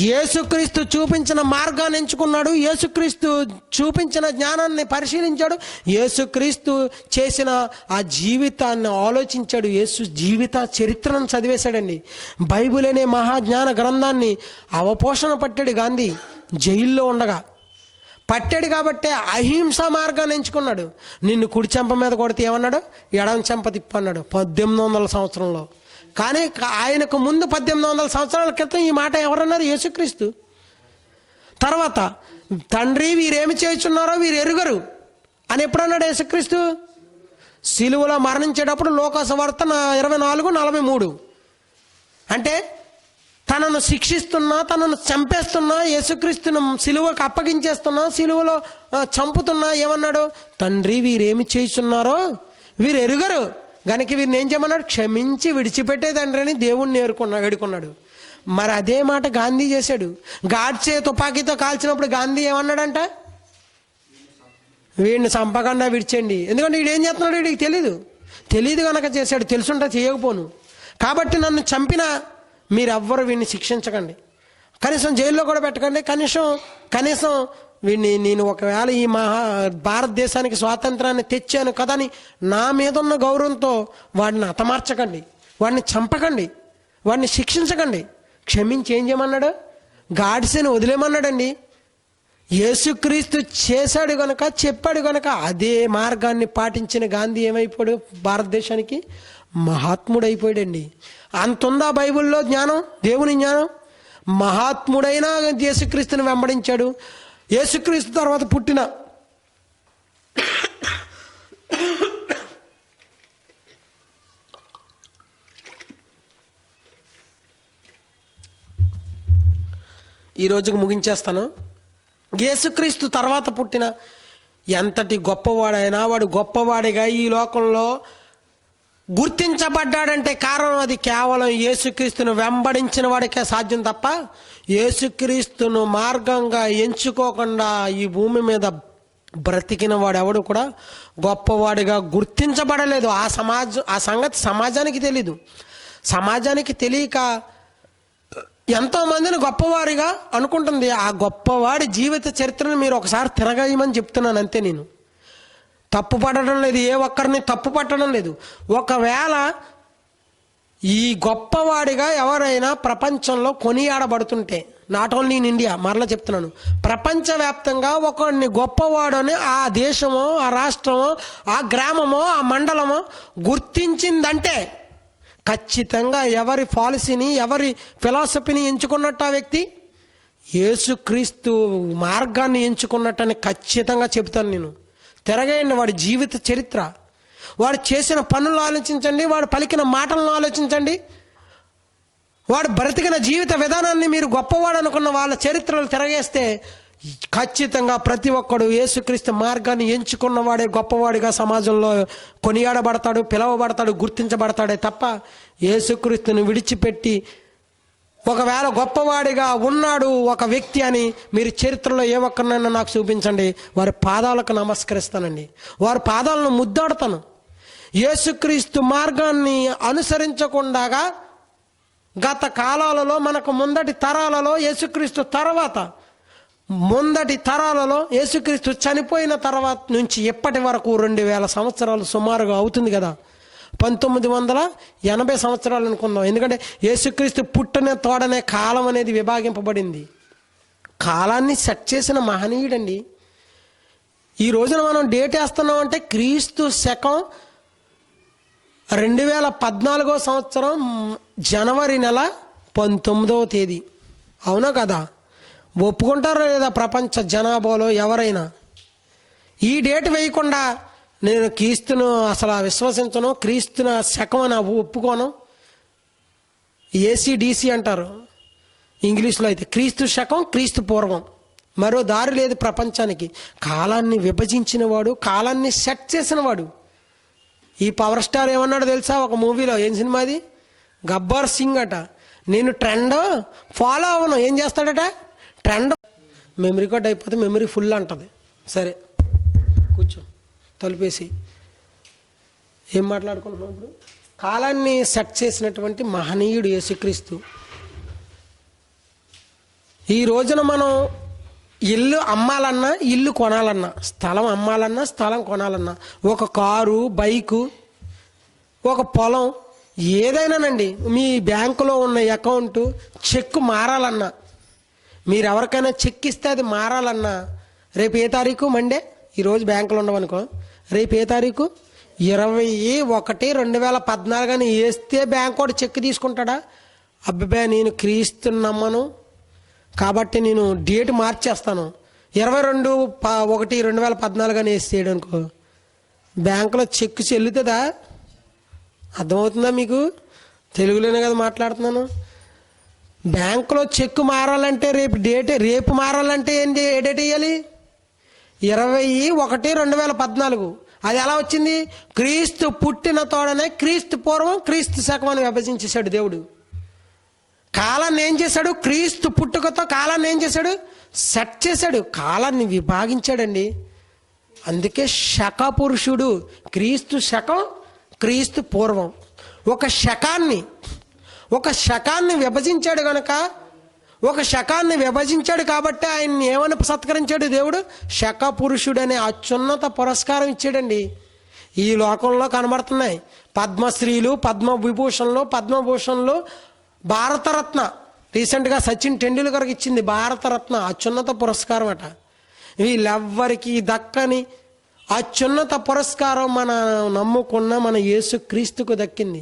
యేసుక్రీస్తు చూపించిన మార్గాన్ని ఎంచుకున్నాడు. యేసుక్రీస్తు చూపించిన జ్ఞానాన్ని పరిశీలించాడు. యేసుక్రీస్తు చేసిన ఆ జీవితాన్ని ఆలోచించాడు. యేసు జీవిత చరిత్రను చదివేశాడండి. బైబిల్ అనే మహాజ్ఞాన గ్రంథాన్ని అవపోషణ పట్టాడు గాంధీ జైల్లో ఉండగా. పట్టాడు కాబట్టి అహింస మార్గాన్ని ఎంచుకున్నాడు. నిన్ను కుడి చెంప మీద కొడితే ఏమన్నాడు? ఎడమ చెంప తిప్పన్నాడు 1800 సంవత్సరంలో. కానీ ఆయనకు ముందు 1800 సంవత్సరాల క్రితం ఈ మాట ఎవరన్నారు? యేసుక్రీస్తు. తర్వాత తండ్రి వీరేమి చేయుచున్నారో వీరు ఎరుగరు అని ఎప్పుడన్నాడు యేసుక్రీస్తు? సిలువలో మరణించేటప్పుడు లోకాసువార్త 24:43. అంటే తనను శిక్షిస్తున్నా, తనను చంపేస్తున్నా, యేసుక్రీస్తును సిలువకు అప్పగించేస్తున్నా, సిలువలో చంపుతున్నా ఏమన్నాడు? తండ్రి వీరేమి చేయుచున్నారో వీరు ఎరుగరు గనుక వీరిని ఏం చేయమన్నాడు? క్షమించి విడిచిపెట్టే తండ్రి అని దేవుణ్ణి వేడుకున్నాడు. మరి అదే మాట గాంధీ చేశాడు. గాడ్సే తుపాకీతో కాల్చినప్పుడు గాంధీ ఏమన్నాడంట? వీడిని చంపకుండా విడిచేయండి. ఎందుకంటే వీడు ఏం చేస్తున్నాడు వీడికి తెలియదు కనుక చేశాడు. తెలుసుంటా చేయకపోను. కాబట్టి నన్ను చంపిన మీరెవ్వరు వీడిని శిక్షించకండి, కనీసం జైల్లో కూడా పెట్టకండి. కనీసం వీడిని నేను ఒకవేళ ఈ భారతదేశానికి స్వాతంత్రాన్ని తెచ్చాను కదా అని నా మీద ఉన్న గౌరవంతో వాడిని హతమార్చకండి, వాడిని చంపకండి, వాడిని శిక్షించకండి, క్షమించి ఏం చేయమన్నాడు? గాడ్సేని వదిలేమన్నాడండి. యేసుక్రీస్తు చేశాడు కనుక, చెప్పాడు కనుక అదే మార్గాన్ని పాటించిన గాంధీ ఏమైపోయాడు? భారతదేశానికి మహాత్ముడైపోయాడండి. అంతుందా బైబిల్లో జ్ఞానం, దేవుని జ్ఞానం? మహాత్ముడైన యేసుక్రీస్తుని వెంబడించాడు. యేసుక్రీస్తు తర్వాత పుట్టిన ఈ రోజుకు ముగించేస్తాను. యేసుక్రీస్తు తర్వాత పుట్టిన ఎంతటి గొప్పవాడైనా వాడు గొప్పవాడిగా ఈ లోకంలో గుర్తించబడ్డాడంటే కారణం అది కేవలం యేసుక్రీస్తును వెంబడించిన వాడికే సాధ్యం తప్ప యేసుక్రీస్తును మార్గంగా ఎంచుకోకుండా ఈ భూమి మీద బ్రతికిన వాడెవడు కూడా గొప్పవాడిగా గుర్తించబడలేదు. ఆ సంగతి సమాజానికి తెలీదు. సమాజానికి తెలియక ఎంతోమందిని గొప్పవారిగా అనుకుంటుంది. ఆ గొప్పవాడి జీవిత చరిత్రను మీరు ఒకసారి తిరగేయమని చెప్తున్నాను అంతే. నేను తప్పు పడడం లేదు, ఏ ఒక్కరిని తప్పు పట్టడం లేదు. ఒకవేళ ఈ గొప్పవాడిగా ఎవరైనా ప్రపంచంలో కొనియాడబడుతుంటే, నాట్ ఓన్లీ ఇన్ ఇండియా, మరలా చెప్తున్నాను, ప్రపంచవ్యాప్తంగా ఒకరిని గొప్పవాడని ఆ దేశమో, ఆ రాష్ట్రమో, ఆ గ్రామమో, ఆ మండలమో గుర్తించిందంటే ఖచ్చితంగా ఎవరి పాలసీని, ఎవరి ఫిలాసఫీని ఎంచుకున్నట్టు ఆ వ్యక్తి యేసుక్రీస్తు మార్గాన్ని ఎంచుకున్నట్టని ఖచ్చితంగా చెబుతాను నేను. తిరగేయండి వాడి జీవిత చరిత్ర, వాడు చేసిన పనులు ఆలోచించండి, వాడు పలికిన మాటలను ఆలోచించండి, వాడు బ్రతికిన జీవిత విధానాన్ని మీరు గొప్పవాడు అనుకున్న వాళ్ళ చరిత్రలు తిరగేస్తే ఖచ్చితంగా ప్రతి ఒక్కడు యేసుక్రీస్తు మార్గాన్ని ఎంచుకున్నవాడే గొప్పవాడిగా సమాజంలో కొనియాడబడతాడు, పిలవబడతాడు, గుర్తించబడతాడే తప్ప యేసుక్రీస్తుని విడిచిపెట్టి ఒకవేళ గొప్పవాడిగా ఉన్నాడు ఒక వ్యక్తి అని మీరు చరిత్రలో ఏ ఒక్కరినైనా నాకు చూపించండి, వారి పాదాలకు నమస్కరిస్తానండి, వారి పాదాలను ముద్దాడుతాను. యేసుక్రీస్తు మార్గాన్ని అనుసరించకుండా గత కాలాలలో మనకు ముందటి తరాలలో యేసుక్రీస్తు తర్వాత ముందటి తరాలలో యేసుక్రీస్తు చనిపోయిన తర్వాత నుంచి ఇప్పటి వరకు 2000 సంవత్సరాలు సుమారుగా అవుతుంది కదా. 1980 సంవత్సరాలు అనుకుందాం. ఎందుకంటే యేసుక్రీస్తు పుట్టనే తోడనే కాలం అనేది విభాగింపబడింది. కాలాన్ని సెట్ చేసిన మహనీయుడండి. ఈ రోజున మనం డేట్ వేస్తున్నాం అంటే క్రీస్తు శకం 2014 సంవత్సరం జనవరి నెల 19వ తేదీ. అవునా కదా? ఒప్పుకుంటారా లేదా ప్రపంచ జనాభాలో ఎవరైనా? ఈ డేట్ వేయకుండా నేను క్రీస్తును అసలు విశ్వసించను, క్రీస్తున శకం అని ఒప్పుకోను. ఏసీడీసీ అంటారు ఇంగ్లీష్లో. అయితే క్రీస్తు శకం, క్రీస్తు పూర్వం, మరో దారి లేదు ప్రపంచానికి. కాలాన్ని విభజించిన వాడు, కాలాన్ని సెట్ చేసిన వాడు. ఈ పవర్ స్టార్ ఏమన్నాడు తెలుసా ఒక మూవీలో? ఏం సినిమాది? గబ్బర్ సింగ్ అట. నేను ట్రెండ్ ఫాలో అవను. ఏం చేస్తాడట? ట్రెండ్ మెమరీ కార్డ్ అయిపోతే మెమరీ ఫుల్ అంటది. సరే కూర్చో, తలుపేసి. ఏం మాట్లాడుకుంటున్నాం ఇప్పుడు? కాలాన్ని సెట్ చేసినటువంటి మహనీయుడు యేసుక్రీస్తు. ఈ రోజున మనం ఇల్లు అమ్మాలన్నా, ఇల్లు కొనాలన్నా, స్థలం అమ్మాలన్నా, స్థలం కొనాలన్నా, ఒక కారు, బైకు, ఒక పొలం, ఏదైనానండి, మీ బ్యాంకులో ఉన్న అకౌంట్ చెక్ మారాలన్నా, మీరు ఎవరికైనా చెక్ ఇస్తే అది మారాలన్నా, రేపు ఏ తారీఖు? మండే. ఈరోజు బ్యాంకులో ఉండవనుకో, రేపు ఏ తారీఖు? 21/2014 అని వేస్తే బ్యాంక్ వాడు చెక్ తీసుకుంటాడా? అబ్బాయి నేను క్రీస్తుని నమ్మను కాబట్టి నేను డేట్ మార్చేస్తాను, 22/1/2014 అని వేసేయడం అనుకో, బ్యాంకులో చెక్ చెల్లుతుందా? అర్థమవుతుందా మీకు? తెలుగులోనే కదా మాట్లాడుతున్నాను. బ్యాంకులో చెక్ మారాలంటే రేపు మారాలంటే ఏ డేట్ వేయాలి? 21/1/2014. అది ఎలా వచ్చింది? క్రీస్తు పుట్టిన తోడనే క్రీస్తు పూర్వం క్రీస్తు శకం అని విభజించేశాడు దేవుడు. కాలాన్ని ఏం చేశాడు? క్రీస్తు పుట్టుకతో కాలాన్ని ఏం చేశాడు? సెట్ చేశాడు, కాలాన్ని విభాగించాడండి. అందుకే శక పురుషుడు. క్రీస్తు శకం, క్రీస్తు పూర్వం. ఒక శకాన్ని విభజించాడు గనక, ఒక శకాన్ని విభజించాడు కాబట్టి ఆయన్ని ఏమని సత్కరించాడు దేవుడు? శక పురుషుడు అనే అత్యున్నత పురస్కారం ఇచ్చాడండి. ఈ లోకంలో కనబడుతున్నాయి పద్మశ్రీలు, పద్మభూషణ్లు, భారతరత్న. రీసెంట్గా సచిన్ టెండూల్కర్కి ఇచ్చింది భారతరత్న, అత్యున్నత పురస్కారం అట. వీళ్ళెవ్వరికి దక్కని అత్యున్నత పురస్కారం మన నమ్ముకున్న మన యేసు క్రీస్తుకు దక్కింది.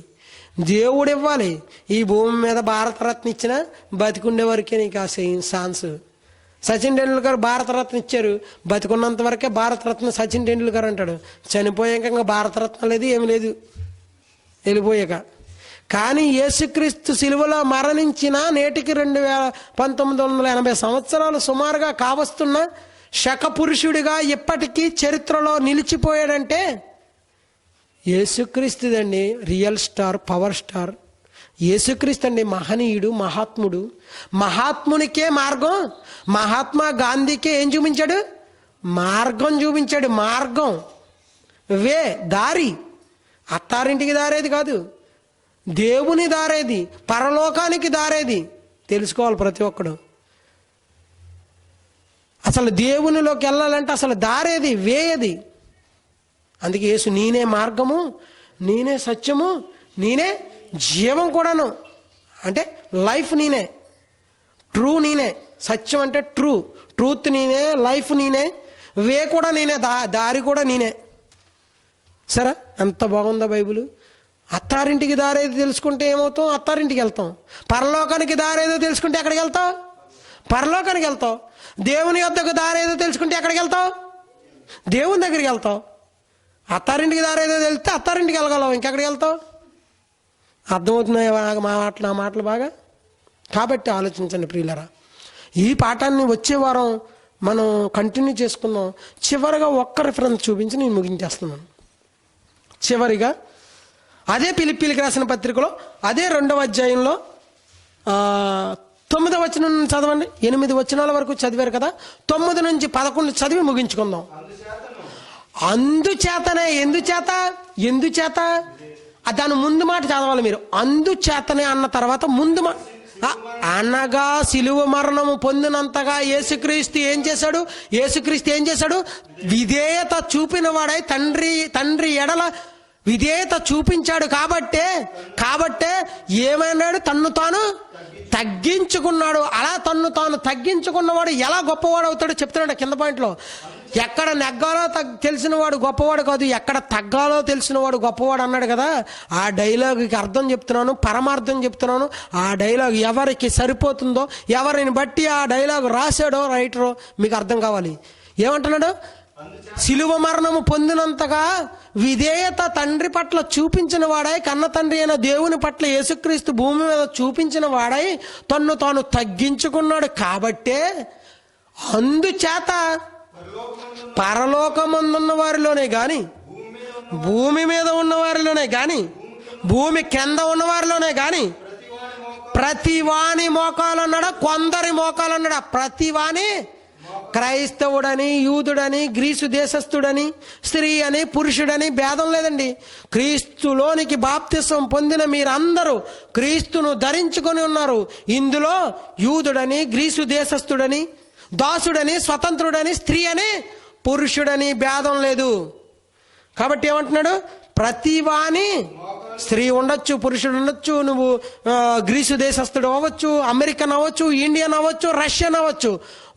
దేవుడు ఇవ్వాలి. ఈ భూమి మీద భారతరత్న ఇచ్చిన బతికుండే వరకే నీకు ఆ ఛాన్స్. సచిన్ టెండూల్కర్ భారతరత్న ఇచ్చారు, బతికున్నంత వరకే భారతరత్న సచిన్ టెండూల్కర్ అంటాడు. చనిపోయాక ఇంకా భారతరత్న లేదు, ఏమి లేదు, వెళ్ళిపోయాక. కానీ యేసుక్రీస్తు సిలువలో మరణించిన నేటికి 1980 సంవత్సరాలు సుమారుగా కావస్తున్న శక పురుషుడిగా ఇప్పటికీ చరిత్రలో నిలిచిపోయాడంటే యేసుక్రీస్తుదండి రియల్ స్టార్, పవర్ స్టార్. యేసుక్రీస్తు అండి మహనీయుడు, మహాత్ముడు. మహాత్మునికే మార్గం. మహాత్మా గాంధీకే ఏం చూపించాడు? మార్గం చూపించాడు. మార్గం, దారి. అత్తారింటికి దారేది కాదు, దేవుని దారేది, పరలోకానికి దారేది. తెలుసుకోవాలి ప్రతి ఒక్కడు. అసలు దేవునిలోకి వెళ్ళాలంటే అసలు దారేది, వేయది. అందుకే యేసు నేనే మార్గము, నేనే సత్యము, నేనే జీవం కూడాను. అంటే లైఫ్ నేనే, ట్రూ నేనే. సత్యం అంటే ట్రూత్ నేనే, లైఫ్ నేనే, వే కూడా నేనే, దారి కూడా నేనే. సరే, ఎంత బాగుందా బైబిల్. అత్తారింటికి దారేదో తెలుసుకుంటే ఏమవుతాం? అత్తారింటికి వెళ్తాం. పరలోకానికి దారేదో తెలుసుకుంటే ఎక్కడికి వెళ్తావు? పరలోకానికి వెళ్తావు. దేవుని యొద్దకు దారేదో తెలుసుకుంటే ఎక్కడికి వెళ్తావు? దేవుని దగ్గరికి వెళ్తావు. అత్తారింటికి దారేదో తెలిస్తే అత్తారింటికి వెళ్ళగలవు, ఇంకెక్కడికి వెళ్తావు? అర్థమవుతున్నాయి నా మాటలు బాగా? కాబట్టి ఆలోచించండి ప్రియులరా. ఈ పాఠాన్ని వచ్చే వారం మనం కంటిన్యూ చేసుకుందాం. చివరిగా ఒక్క రిఫరెన్స్ చూపించి నేను ముగించేస్తున్నాను. చివరిగా అదే ఫిలిప్పీయులకు రాసిన పత్రికలో అదే 2వ అధ్యాయంలో 9వ వచనం చదవండి. 8 వచనాల వరకు చదివారు కదా, 9 నుంచి 11 చదివి ముగించుకుందాం. అందుచేతనే, ఎందుచేత దాని ముందు మాట చదవాలి మీరు. అందుచేతనే అన్న తర్వాత ముందు అనగా సిలువ మరణము పొందినంతగా యేసుక్రీస్తు ఏం చేశాడు? విధేయత చూపిన వాడై తండ్రి ఎడల విధేయత చూపించాడు. కాబట్టే ఏమైనాడు? తన్ను తాను తగ్గించుకున్నాడు. అలా తన్ను తాను తగ్గించుకున్నవాడు ఎలా గొప్పవాడు అవుతాడో చెప్తున్నాడు కింద పాయింట్లో. ఎక్కడ నెగ్గాలో తెలిసినవాడు గొప్పవాడు కాదు, ఎక్కడ తగ్గాలో తెలిసినవాడు గొప్పవాడు అన్నాడు కదా. ఆ డైలాగుకి అర్థం చెప్తున్నాను, పరమార్థం చెప్తున్నాను. ఆ డైలాగ్ ఎవరికి సరిపోతుందో, ఎవరిని బట్టి ఆ డైలాగ్ రాశాడో రైటరో మీకు అర్థం కావాలి. ఏమంటున్నాడు? సిలువ మరణము పొందినంతగా విధేయత తండ్రి పట్ల చూపించిన వాడై, కన్న తండ్రి అయిన దేవుని పట్ల యేసుక్రీస్తు భూమి మీద చూపించిన వాడై తన్ను తాను తగ్గించుకున్నాడు. కాబట్టే అందుచేత పరలోకమందున్న వారిలోనే గాని, భూమి మీద ఉన్న వారిలోనే గాని, భూమి కింద ఉన్న వారిలోనే గాని ప్రతివాని మోకాలు అన్నాడా? కొందరి మోకాలు అన్నాడా? ప్రతివాని క్రైస్తవుడని, యూదుడని, గ్రీసు దేశస్థుడని, స్త్రీ అని, పురుషుడని భేదం లేదండి. క్రీస్తులోనికి బాప్తిసం పొందిన మీరందరూ క్రీస్తును ధరించుకొని ఉన్నారు. ఇందులో యూదుడని, గ్రీసు దేశస్థుడని, దాసుడని, స్వతంత్రుడని, స్త్రీ అని, పురుషుడని భేదం లేదు. కాబట్టి ఏమంటున్నాడు? ప్రతివాని, స్త్రీ ఉండొచ్చు, పురుషుడు ఉండొచ్చు, నువ్వు గ్రీసు దేశస్థుడు అవ్వచ్చు, అమెరికన్ అవ్వచ్చు, ఇండియన్ అవ్వచ్చు, రష్యన్ అవ్వచ్చు,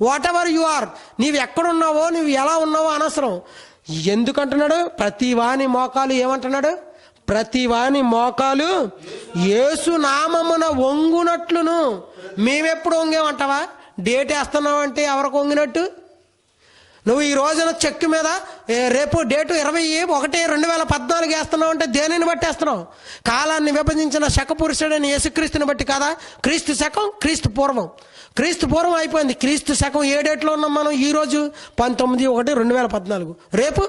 వాట్ ఎవర్ యు ఆర్, నీవు ఎక్కడున్నావో, నువ్వు ఎలా ఉన్నావో అనవసరం. ఎందుకంటున్నాడు? ప్రతివాని మోకాలు, ఏమంటున్నాడు? ప్రతివాని మోకాలు యేసు నామమున వంగునట్లును. మేమెప్పుడు వంగేమంటావా? డేట్ వేస్తున్నావు అంటే ఎవరికి వంగినట్టు? నువ్వు ఈ రోజున చెక్కు మీద రేపు డేటు 21/1/2014 వేస్తున్నావు అంటే దేనిని బట్టి వేస్తున్నావు? కాలాన్ని విభజించిన శకపురుషుడని యేసుక్రీస్తుని బట్టి కాదా? క్రీస్తు శకం, క్రీస్తు పూర్వం. క్రీస్తు పూర్వం అయిపోయింది. క్రీస్తు శకం ఏ డేట్లో ఉన్నాం మనం? ఈరోజు 19/1/2014, రేపు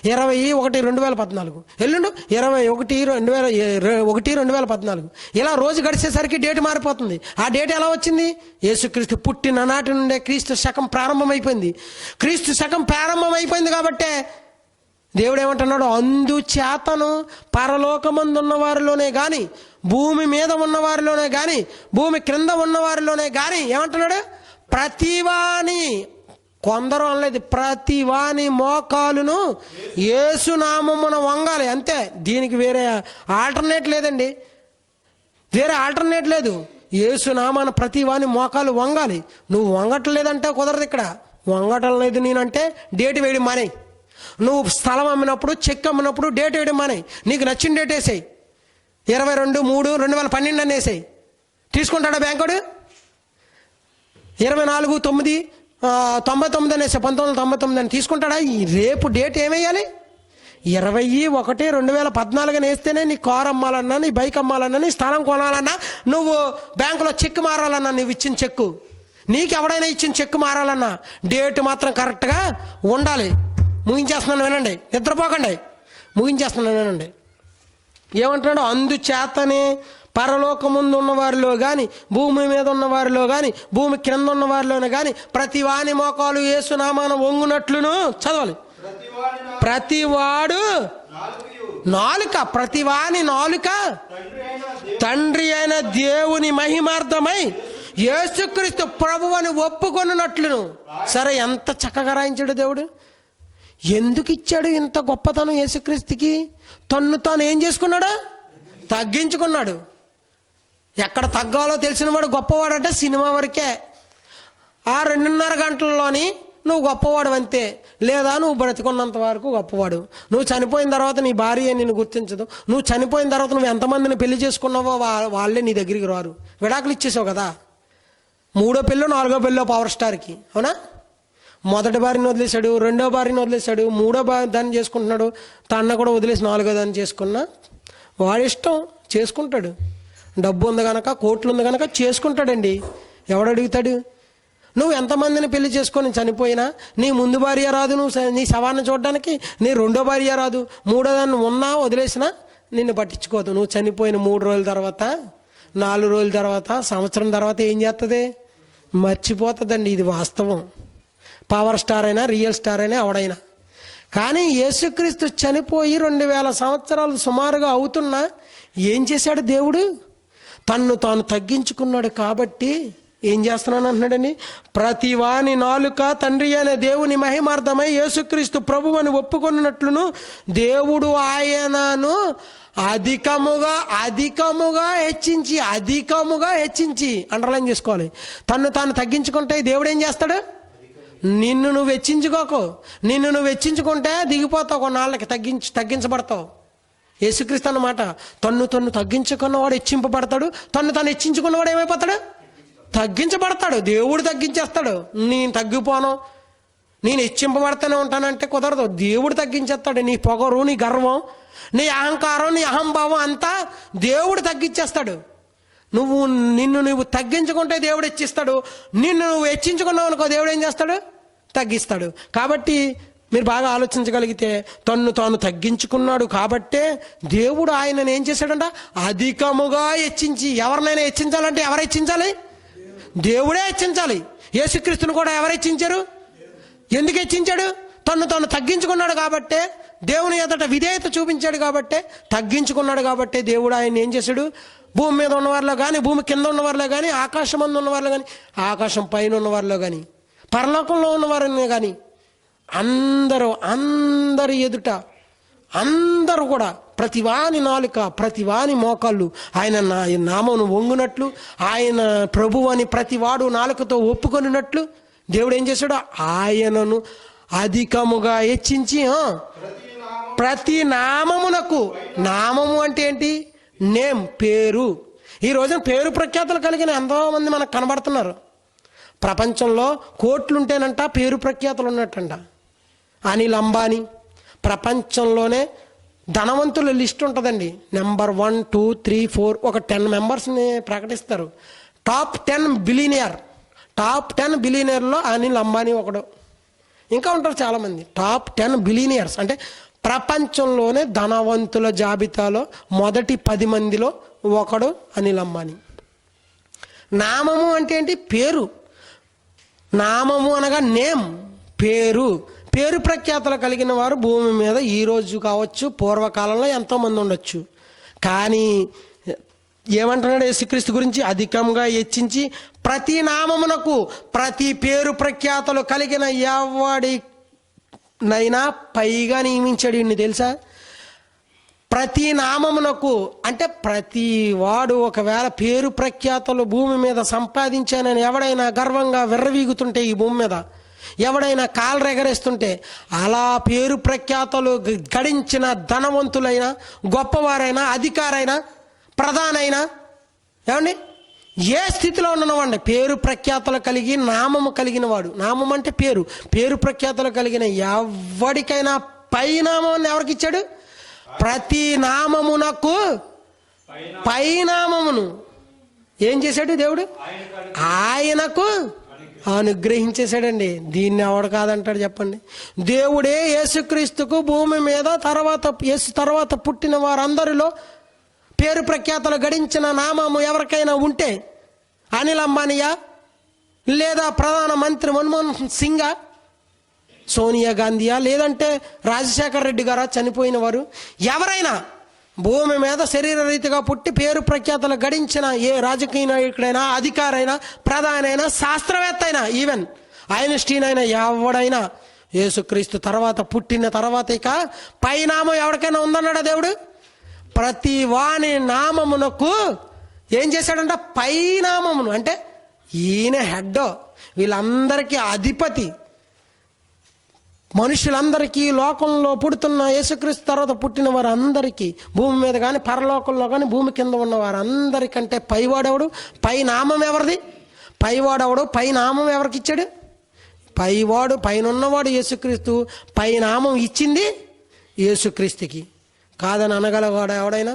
20/1/2014, ఎల్లుండు 21/1/2014. ఇలా రోజు గడిచేసరికి డేట్ మారిపోతుంది. ఆ డేట్ ఎలా వచ్చింది? యేసుక్రీస్తు పుట్టిన నాటి నుండే క్రీస్తు శకం ప్రారంభమైపోయింది. క్రీస్తు శకం ప్రారంభమైపోయింది కాబట్టే దేవుడు ఏమంటున్నాడు? అందుచేతను పరలోకమందు ఉన్న వారిలోనే కానీ, భూమి మీద ఉన్న వారిలోనే కానీ, భూమి క్రింద ఉన్న వారిలోనే కానీ ఏమంటున్నాడు? ప్రతివాని, కొందరు అనలేదు, ప్రతివాని మోకాలును యేసునామమున వంగాలి. అంతే, దీనికి వేరే ఆల్టర్నేట్ లేదండి. వేరే ఆల్టర్నేట్ లేదు. యేసునామాన ప్రతివాని మోకాలు వంగాలి. నువ్వు వంగట్లేదంటే కుదరదు. ఇక్కడ వంగటం లేదు నేనంటే డేట్ వేయడం మానేయి. నువ్వు స్థలం అమ్మినప్పుడు, చెక్ అమ్మినప్పుడు డేట్ వేయడం మానేయి. నీకు నచ్చిన డేట్ వేసాయి. 22/3/2012 అని వేసాయి. తీసుకుంటాడా బ్యాంకుడు? 24/9/99 అని వేసా, 1999 అని తీసుకుంటాడా? రేపు డేట్ ఏమేయాలి? 21/1/2014 అని వేస్తేనే నీ కారు అమ్మాలన్నా, నీ బైక్ అమ్మాలన్నా, నీ స్థలం కొనాలన్నా, నువ్వు బ్యాంకులో చెక్ మారాలన్నా, నువ్వు ఇచ్చిన చెక్కు, నీకు ఎవడైనా ఇచ్చిన చెక్కు మారాలన్నా డేట్ మాత్రం కరెక్ట్గా ఉండాలి. ముగించేస్తున్నాను వినండి, నిద్రపోకండి, ముగించేస్తున్నాను వినండి. ఏమంటున్నాడు? అందుచేతనే పరలోకముందు ఉన్న వారిలో కానీ, భూమి మీద ఉన్న వారిలో కానీ, భూమి క్రింద ఉన్న వారిలోనే కానీ ప్రతివాని మోకాలు యేసునామాన వంగునట్లును. చదవాలి. ప్రతివాడు నాలుక, ప్రతివాని నాలుక తండ్రి అయిన దేవుని మహిమార్థమై యేసుక్రీస్తు ప్రభువుని ఒప్పుకొనున్నట్లును. సరే, ఎంత చక్కగా రాయించాడు దేవుడు. ఎందుకు ఇచ్చాడు ఇంత గొప్పతనం యేసుక్రీస్తుకి? తన్ను తాను ఏం చేసుకున్నాడు? తగ్గించుకున్నాడు. ఎక్కడ తగ్గాలో తెలిసినవాడు గొప్పవాడు అంటే సినిమా వరకే. ఆ 2.5 గంటల్లోని నువ్వు గొప్పవాడు అంతే. లేదా నువ్వు బ్రతికున్నంత వరకు గొప్పవాడు. నువ్వు చనిపోయిన తర్వాత నీ భార్య నిన్ను గుర్తించదు. నువ్వు చనిపోయిన తర్వాత నువ్వు ఎంతమందిని పెళ్లి చేసుకున్నావో వాళ్ళే నీ దగ్గరికి రారు. విడాకులు ఇచ్చేసావు కదా. 3వ పెళ్ళో 4వ పెళ్ళో పవర్ స్టార్కి, అవునా? మొదటి భార్యని వదిలేశాడు, 2వ భార్యని వదిలేశాడు, 3వ దాన్ని చేసుకుంటున్నాడు. తన్న కూడా వదిలేసి 4వ దాన్ని చేసుకున్నా వాడి ఇష్టం, చేసుకుంటాడు. డబ్బు ఉంది కనుక, కోట్లు ఉంది కనుక చేసుకుంటాడండి. ఎవడు అడుగుతాడు? నువ్వు ఎంతమందిని పెళ్లి చేసుకొని చనిపోయినా నీ ముందు భార్య రాదు, నువ్వు నీ శవాన్ని చూడడానికి. నీ 2వ భార్య రాదు, 3వ దాన్ని ఉన్నా వదిలేసినా నిన్ను పట్టించుకోదు. నువ్వు చనిపోయిన 3 రోజుల తర్వాత, 4 రోజుల తర్వాత, సంవత్సరం తర్వాత ఏం చేస్తుంది? మర్చిపోతుందండి. ఇది వాస్తవం. పవర్ స్టార్ అయినా, రియల్ స్టార్ అయినా, ఎవడైనా. కానీ యేసుక్రీస్తు చనిపోయి 2000 సంవత్సరాలు సుమారుగా అవుతున్నా ఏం చేశాడు దేవుడు? తన్ను తాను తగ్గించుకున్నాడు. కాబట్టి ఏం చేస్తున్నాను అంటున్నాడని? ప్రతివాని నాలుక తండ్రి అయిన దేవుని మహిమార్థమై యేసుక్రీస్తు ప్రభువుని ఒప్పుకొన్నట్లును దేవుడు ఆయనను అధికముగా హెచ్చించి అండర్లైన్ చేసుకోవాలి. తన్ను తాను తగ్గించుకుంటే దేవుడు ఏం చేస్తాడు? నిన్ను నువ్వు హెచ్చించుకోకు. నిన్ను నువ్వు హెచ్చించుకుంటే దిగిపోతావు, కొన్నాళ్ళకి తగ్గించబడతావు. యేసుక్రీస్తు అన్నమాట. తన్ను తగ్గించుకున్నవాడు హెచ్చింపబడతాడు, తన్ను తాను హెచ్చించుకున్నవాడు ఏమైపోతాడు? తగ్గించబడతాడు. దేవుడు తగ్గించేస్తాడు. నేను తగ్గిపోను, నేను హెచ్చింపబడతానే ఉంటానంటే కుదరదు. దేవుడు తగ్గించేస్తాడు. నీ పొగరు, నీ గర్వం, నీ అహంకారం, నీ అహంభావం అంతా దేవుడు తగ్గించేస్తాడు. నిన్ను నువ్వు తగ్గించుకుంటే దేవుడు హెచ్చిస్తాడు. నిన్ను నువ్వు హెచ్చించుకున్నావు అనుకో, దేవుడు ఏం చేస్తాడు? తగ్గిస్తాడు. కాబట్టి మీరు బాగా ఆలోచించగలిగితే తన్ను తాను తగ్గించుకున్నాడు కాబట్టే దేవుడు ఆయనను ఏం చేశాడంట? అధికముగా హెచ్చించి. ఎవరినైనా హెచ్చించాలంటే ఎవరు హెచ్చించాలి? దేవుడే హెచ్చించాలి. యేసుక్రీస్తును కూడా ఎవరు హెచ్చించారు? ఎందుకు హెచ్చించాడు? తను తగ్గించుకున్నాడు కాబట్టే, దేవుని ఎదుట విధేయత చూపించాడు కాబట్టే, తగ్గించుకున్నాడు కాబట్టే దేవుడు ఆయన ఏం చేశాడు? భూమి మీద ఉన్నవారిలో కానీ, భూమి కింద ఉన్నవారిలో కానీ, ఆకాశం మందు ఉన్నవారిలో కానీ, ఆకాశం పైన ఉన్నవారిలో కానీ, పరలోకంలో ఉన్నవారిని కానీ అందరి ఎదుట అందరూ కూడా ప్రతివాని నాలుక, ప్రతివాని మోకాళ్ళు ఆయన నామమును వంగునట్లు, ఆయన ప్రభువు అని ప్రతివాడు నాలుకతో ఒప్పుకొనినట్లు దేవుడు ఏం చేశాడు? ఆయనను అధికముగా హెచ్చించి ప్రతి నామమునకు, నామము అంటే ఏంటి? నేమ్, పేరు. ఈ రోజున పేరు ప్రఖ్యాతులు కలిగిన ఎంతోమంది మనకు కనబడుతున్నారు. ప్రపంచంలో కోట్లుంటేనంట పేరు ప్రఖ్యాతులు ఉన్నట్టంట. అనిల్ అంబానీ ప్రపంచంలోనే ధనవంతుల లిస్ట్ ఉంటుందండి. నెంబర్ 1, 2, 3, 4 ఒక 10 మెంబర్స్ని ప్రకటిస్తారు. టాప్ 10 బిలియనీర్లో అనిల్ అంబానీ ఒకడు. ఇంకా ఉంటారు చాలామంది. టాప్ 10 బిలియనీర్స్ అంటే ప్రపంచంలోనే ధనవంతుల జాబితాలో మొదటి 10 మందిలో ఒకడు అనిల్ అంబానీ. నామము అంటే ఏంటి? పేరు. నామము అనగా నేమ్, పేరు. పేరు ప్రఖ్యాతలు కలిగిన వారు భూమి మీద ఈరోజు కావచ్చు, పూర్వకాలంలో ఎంతోమంది ఉండొచ్చు. కానీ ఏమంటున్నాడు యేసుక్రీస్తు గురించి? అధికంగా హెచ్చించి ప్రతి నామమునకు, ప్రతి పేరు ప్రఖ్యాతలు కలిగిన ఎవడినైనా పైగా నియమించాడు. ఇన్ని తెలుసా? ప్రతి నామమునకు అంటే ప్రతి వాడు ఒకవేళ పేరు ప్రఖ్యాతలు భూమి మీద సంపాదించానని ఎవడైనా గర్వంగా విర్రవీగుతుంటే, ఈ భూమి మీద ఎవడైనా కాలు రెగరేస్తుంటే, అలా పేరు ప్రఖ్యాతలు గడించిన ధనవంతులైనా, గొప్పవారైనా, అధికారైనా, ప్రధానైనా, ఏమండి ఏ స్థితిలో ఉన్నవాడిని పేరు ప్రఖ్యాతలు కలిగి నామము కలిగిన వాడు, నామం అంటే పేరు, పేరు ప్రఖ్యాతలు కలిగిన ఎవరికైనా పైనామాన్ని ఎవరికి ఇచ్చాడు? ప్రతి నామమునకు పైనామమును ఏం చేశాడు దేవుడు? ఆయనకు అనుగ్రహించేశాడండి. దీన్ని ఎవడు కాదంటాడు చెప్పండి? దేవుడే యేసుక్రీస్తుకు భూమి మీద యేసు తర్వాత పుట్టిన వారందరిలో పేరు ప్రఖ్యాతలు గడించిన నామము ఎవరికైనా ఉంటే అనిల్ అంబానీయా, లేదా ప్రధానమంత్రి మన్మోహన్ సింగా, సోనియా గాంధీయా, లేదంటే రాజశేఖర్ రెడ్డి గారా చనిపోయిన వారు, ఎవరైనా భూమి మీద శరీర రీతిగా పుట్టి పేరు ప్రఖ్యాతలు గడించిన ఏ రాజకీయ నాయకుడైనా, అధికారైనా, ప్రధానైనా, శాస్త్రవేత్త అయినా, ఈవెన్ ఐన్స్టీన్ అయినా, ఎవడైనా యేసుక్రీస్తు తర్వాత పుట్టిన తర్వాత ఇక పైనామం ఎవరికైనా ఉందన్నాడా దేవుడు? ప్రతి వాని నామమునకు ఏం చేశాడంట? పైనామమును అంటే ఈయన హెడ్, వీళ్ళందరికీ అధిపతి. మనుషులందరికీ, లోకంలో పుడుతున్న యేసుక్రీస్తు తర్వాత పుట్టిన వారందరికీ, భూమి మీద కానీ పరలోకంలో కానీ భూమి కింద ఉన్న వారందరికంటే పైవాడెవడు? పైనామం ఎవరిది? పైవాడెవడు? పైనామం ఎవరికి ఇచ్చాడు? పైవాడు, పైన ఉన్నవాడు యేసుక్రీస్తు. పైనామం ఇచ్చింది యేసుక్రీస్తుకి. కాదని అనగలవాడు ఎవడైనా?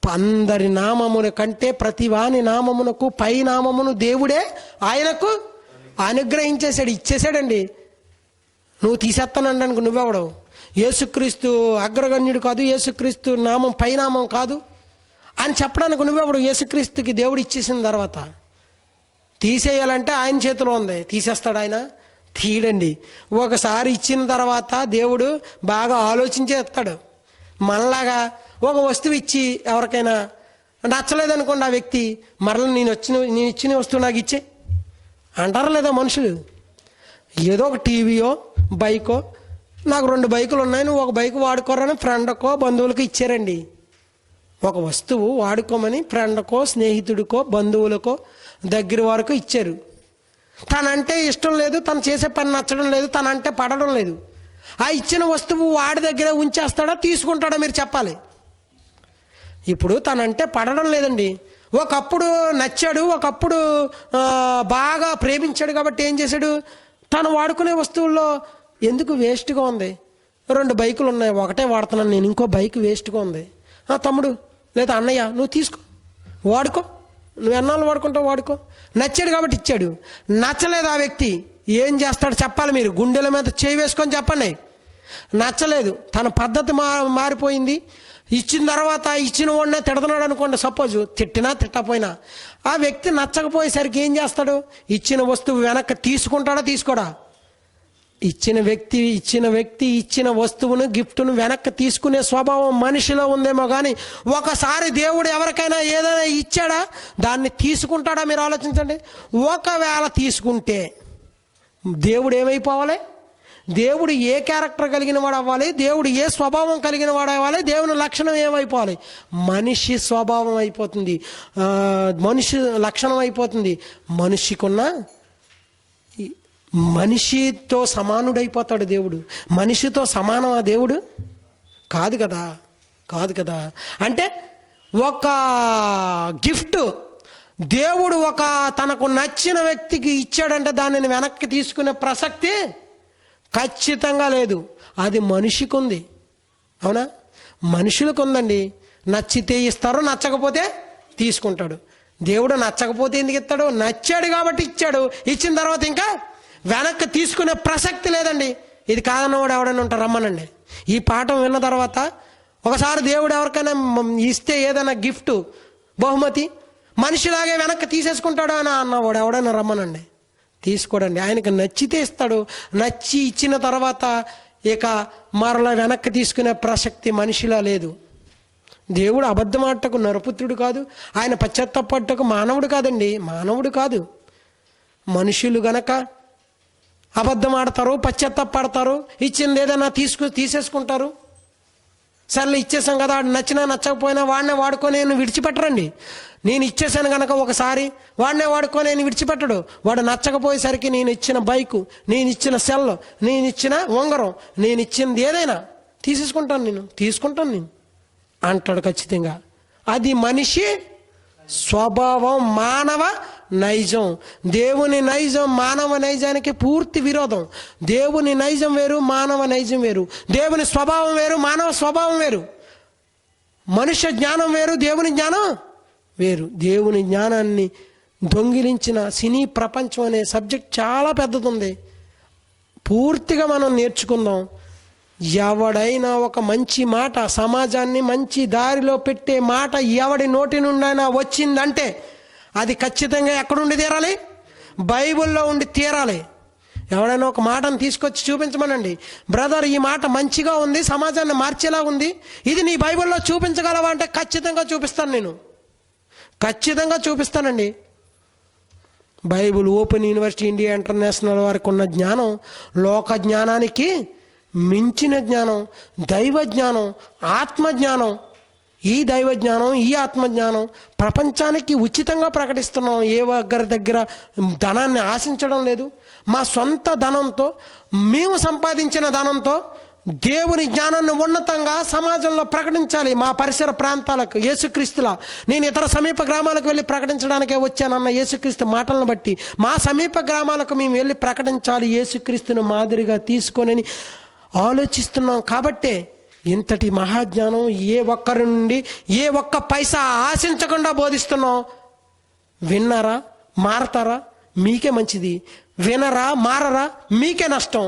అందరి నామముల కంటే ప్రతి వాని నామమునకు పైనామమును దేవుడే ఆయనకు అనుగ్రహించేశాడు, ఇచ్చేసాడండి. నువ్వు తీసేస్తానండానికి నువ్వెవడవు? యేసుక్రీస్తు అగ్రగణ్యుడు కాదు, యేసుక్రీస్తు నామం పైనామం కాదు అని చెప్పడానికి నువ్వెవడు? యేసుక్రీస్తుకి దేవుడు ఇచ్చేసిన తర్వాత తీసేయాలంటే ఆయన చేతిలో ఉంది. తీసేస్తాడు ఆయన? తీయడండి. ఒకసారి ఇచ్చిన తర్వాత దేవుడు బాగా ఆలోచించేస్తాడు. మనలాగా ఒక వస్తువు ఇచ్చి ఎవరికైనా నచ్చలేదనుకోండి, ఆ వ్యక్తి మరలా నేను ఇచ్చిన వస్తువు నాకు ఇచ్చే అంటారా లేదా మనుషులు? ఏదో ఒక టీవీయో బైకో, నాకు 2 బైకులు ఉన్నాయి, నువ్వు ఒక బైక్ వాడుకోరని ఫ్రెండ్కో బంధువులకో ఇచ్చారండి. ఒక వస్తువు వాడుకోమని ఫ్రెండ్కో, స్నేహితుడికో, బంధువులకో, దగ్గర వారికో ఇచ్చారు. తనంటే ఇష్టం లేదు, తను చేసే పని నచ్చడం లేదు, తనంటే పడడం లేదు. ఆ ఇచ్చిన వస్తువు వాడి దగ్గర ఉంచేస్తాడా, తీసుకుంటాడా? మీరు చెప్పాలి. ఇప్పుడు తనంటే పడడం లేదండి. ఒకప్పుడు నచ్చాడు, ఒకప్పుడు బాగా ప్రేమించాడు కాబట్టి ఏం చేశాడు? తను వాడుకునే వస్తువుల్లో ఎందుకు వేస్ట్గా ఉంది? 2 బైకులు ఉన్నాయి, ఒకటే వాడుతున్నాను నేను, ఇంకో బైక్ వేస్ట్గా ఉంది. తమ్ముడు లేదా అన్నయ్య నువ్వు తీసుకో, వాడుకో, నువ్వు ఎన్నాళ్ళు వాడుకుంటావు వాడుకో. నచ్చాడు కాబట్టి ఇచ్చాడు. నచ్చలేదు ఆ వ్యక్తి ఏం చేస్తాడు చెప్పాలి. మీరు గుండెల మీద చేయి వేసుకొని చెప్పండి. నచ్చలేదు, తన పద్ధతి మారిపోయింది. ఇచ్చిన తర్వాత ఇచ్చిన వాడినే తిడుతున్నాడు అనుకోండి, సపోజ్ తిట్టినా తిట్టపోయినా, ఆ వ్యక్తి నచ్చకపోయేసరికి ఏం చేస్తాడు? ఇచ్చిన వస్తువు వెనక్కి తీసుకుంటాడా తీసుకోడా? ఇచ్చిన వ్యక్తి ఇచ్చిన వస్తువును, గిఫ్ట్ను వెనక్కి తీసుకునే స్వభావం మనిషిలో ఉందేమో కానీ ఒకసారి దేవుడు ఎవరికైనా ఏదైనా ఇచ్చాడా దాన్ని తీసుకుంటాడా? మీరు ఆలోచించండి. ఒకవేళ తీసుకుంటే దేవుడు ఏమైపోవాలి? దేవుడు ఏ క్యారెక్టర్ కలిగిన వాడు అవ్వాలి? దేవుడు ఏ స్వభావం కలిగిన వాడు అవ్వాలి? దేవుని లక్షణం ఏమైపోవాలి? మనిషి స్వభావం అయిపోతుంది, మనిషి లక్షణం అయిపోతుంది. మనిషితో సమానుడైపోతాడు దేవుడు. మనిషితో సమానమా దేవుడు? కాదు కదా. అంటే ఒక గిఫ్ట్ దేవుడు తనకు నచ్చిన వ్యక్తికి ఇచ్చాడంటే దానిని వెనక్కి తీసుకునే ప్రసక్తి ఖచ్చితంగా లేదు. అది మనిషికి ఉంది. అవునా? మనుషులకు ఉందండి. నచ్చితే ఇస్తారు, నచ్చకపోతే తీసుకుంటాడు. దేవుడు నచ్చకపోతే ఎందుకు ఇస్తాడు? నచ్చాడు కాబట్టి ఇచ్చాడు. ఇచ్చిన తర్వాత ఇంకా వెనక్కి తీసుకునే ప్రసక్తి లేదండి. ఇది కాదన్నవాడు ఎవడైనా ఉంటారు, రమ్మనండి. ఈ పాఠం విన్న తర్వాత ఒకసారి దేవుడు ఎవరికైనా ఇస్తే ఏదైనా గిఫ్ట్, బహుమతి మనిషిలాగే వెనక్కి తీసేసుకుంటాడు అని అన్నవాడు ఎవడైనా రమ్మనండి. తీసుకోడండి. ఆయనకు నచ్చితే ఇస్తాడు. నచ్చి ఇచ్చిన తర్వాత ఇక మరలా వెనక్కి తీసుకునే ప్రసక్తి మనిషిలా లేదు. దేవుడు అబద్ధమాటకు నరపుత్రుడు కాదు. ఆయన పశ్చాత్తాపడటకు మానవుడు కాదండి. మానవుడు కాదు. మనుషులు గనక అబద్ధం ఆడతారు, పశ్చాత్తాపడతారు, ఇచ్చింది ఏదైనా తీసేసుకుంటారు. సర్లే ఇచ్చేసాం కదా, నచ్చినా నచ్చకపోయినా వాడినే వాడుకొని నేను విడిచిపెట్టరండి. నేను ఇచ్చేసాను కనుక ఒకసారి వాడినే వాడుకొని నేను విడిచిపెట్టడు. వాడు నచ్చకపోయేసరికి నేను ఇచ్చిన బైకు, నేను ఇచ్చిన సెల్, నేను ఇచ్చిన ఉంగరం, నేను ఇచ్చింది ఏదైనా తీసుకుంటాను నేను అంటాడు ఖచ్చితంగా. అది మనిషి స్వభావం, మానవ నైజం. దేవుని నైజం మానవ నైజానికి పూర్తి విరోధం. దేవుని నైజం వేరు, మానవ నైజం వేరు. దేవుని స్వభావం వేరు, మానవ స్వభావం వేరు. మనుష్య జ్ఞానం వేరు, దేవుని జ్ఞానం వేరు. దేవుని జ్ఞానాన్ని దొంగిలించిన సినీ ప్రపంచం అనే సబ్జెక్ట్ చాలా పెద్దది. పూర్తిగా మనం నేర్చుకుందాం. ఎవడైనా ఒక మంచి మాట, సమాజాన్ని మంచి దారిలో పెట్టే మాట ఎవడి నోటి నుండైనా వచ్చిందంటే అది ఖచ్చితంగా ఎక్కడుండి తీరాలి? బైబిల్లో ఉండి తీరాలి. ఎవడైనా ఒక మాటను తీసుకొచ్చి చూపించమనండి. బ్రదర్, ఈ మాట మంచిగా ఉంది, సమాజాన్ని మార్చేలా ఉంది, ఇది నీ బైబిల్లో చూపించగలవా అంటే ఖచ్చితంగా చూపిస్తానండి. Bible, open university India international వారికి ఉన్న జ్ఞానం లోక జ్ఞానానికి మించిన జ్ఞానం, దైవ జ్ఞానం, ఆత్మజ్ఞానం. ఈ దైవ జ్ఞానం, ఈ ఆత్మజ్ఞానం ప్రపంచానికి ఉచితంగా ప్రకటిస్తున్నాం. ఏ ఒక్కరి దగ్గర ధనాన్ని ఆశించడం లేదు. మా సొంత ధనంతో, మేము సంపాదించిన ధనంతో దేవుని జ్ఞానాన్ని ఉన్నతంగా సమాజంలో ప్రకటించాలి. మా పరిసర ప్రాంతాలకు యేసుక్రీస్తులా, నేను ఇతర సమీప గ్రామాలకు వెళ్ళి ప్రకటించడానికే వచ్చానన్న యేసుక్రీస్తు మాటలను బట్టి మా సమీప గ్రామాలకు మేము వెళ్ళి ప్రకటించాలి, యేసుక్రీస్తును మాదిరిగా తీసుకొని ఆలోచిస్తున్నాం. కాబట్టే ఇంతటి మహాజ్ఞానం ఏ ఒక్కరి నుండి ఏ ఒక్క పైసా ఆశించకుండా బోధిస్తున్నాం. విన్నారా, మారతారా, మీకే మంచిది. వినరా, మారరా, మీకే నష్టం.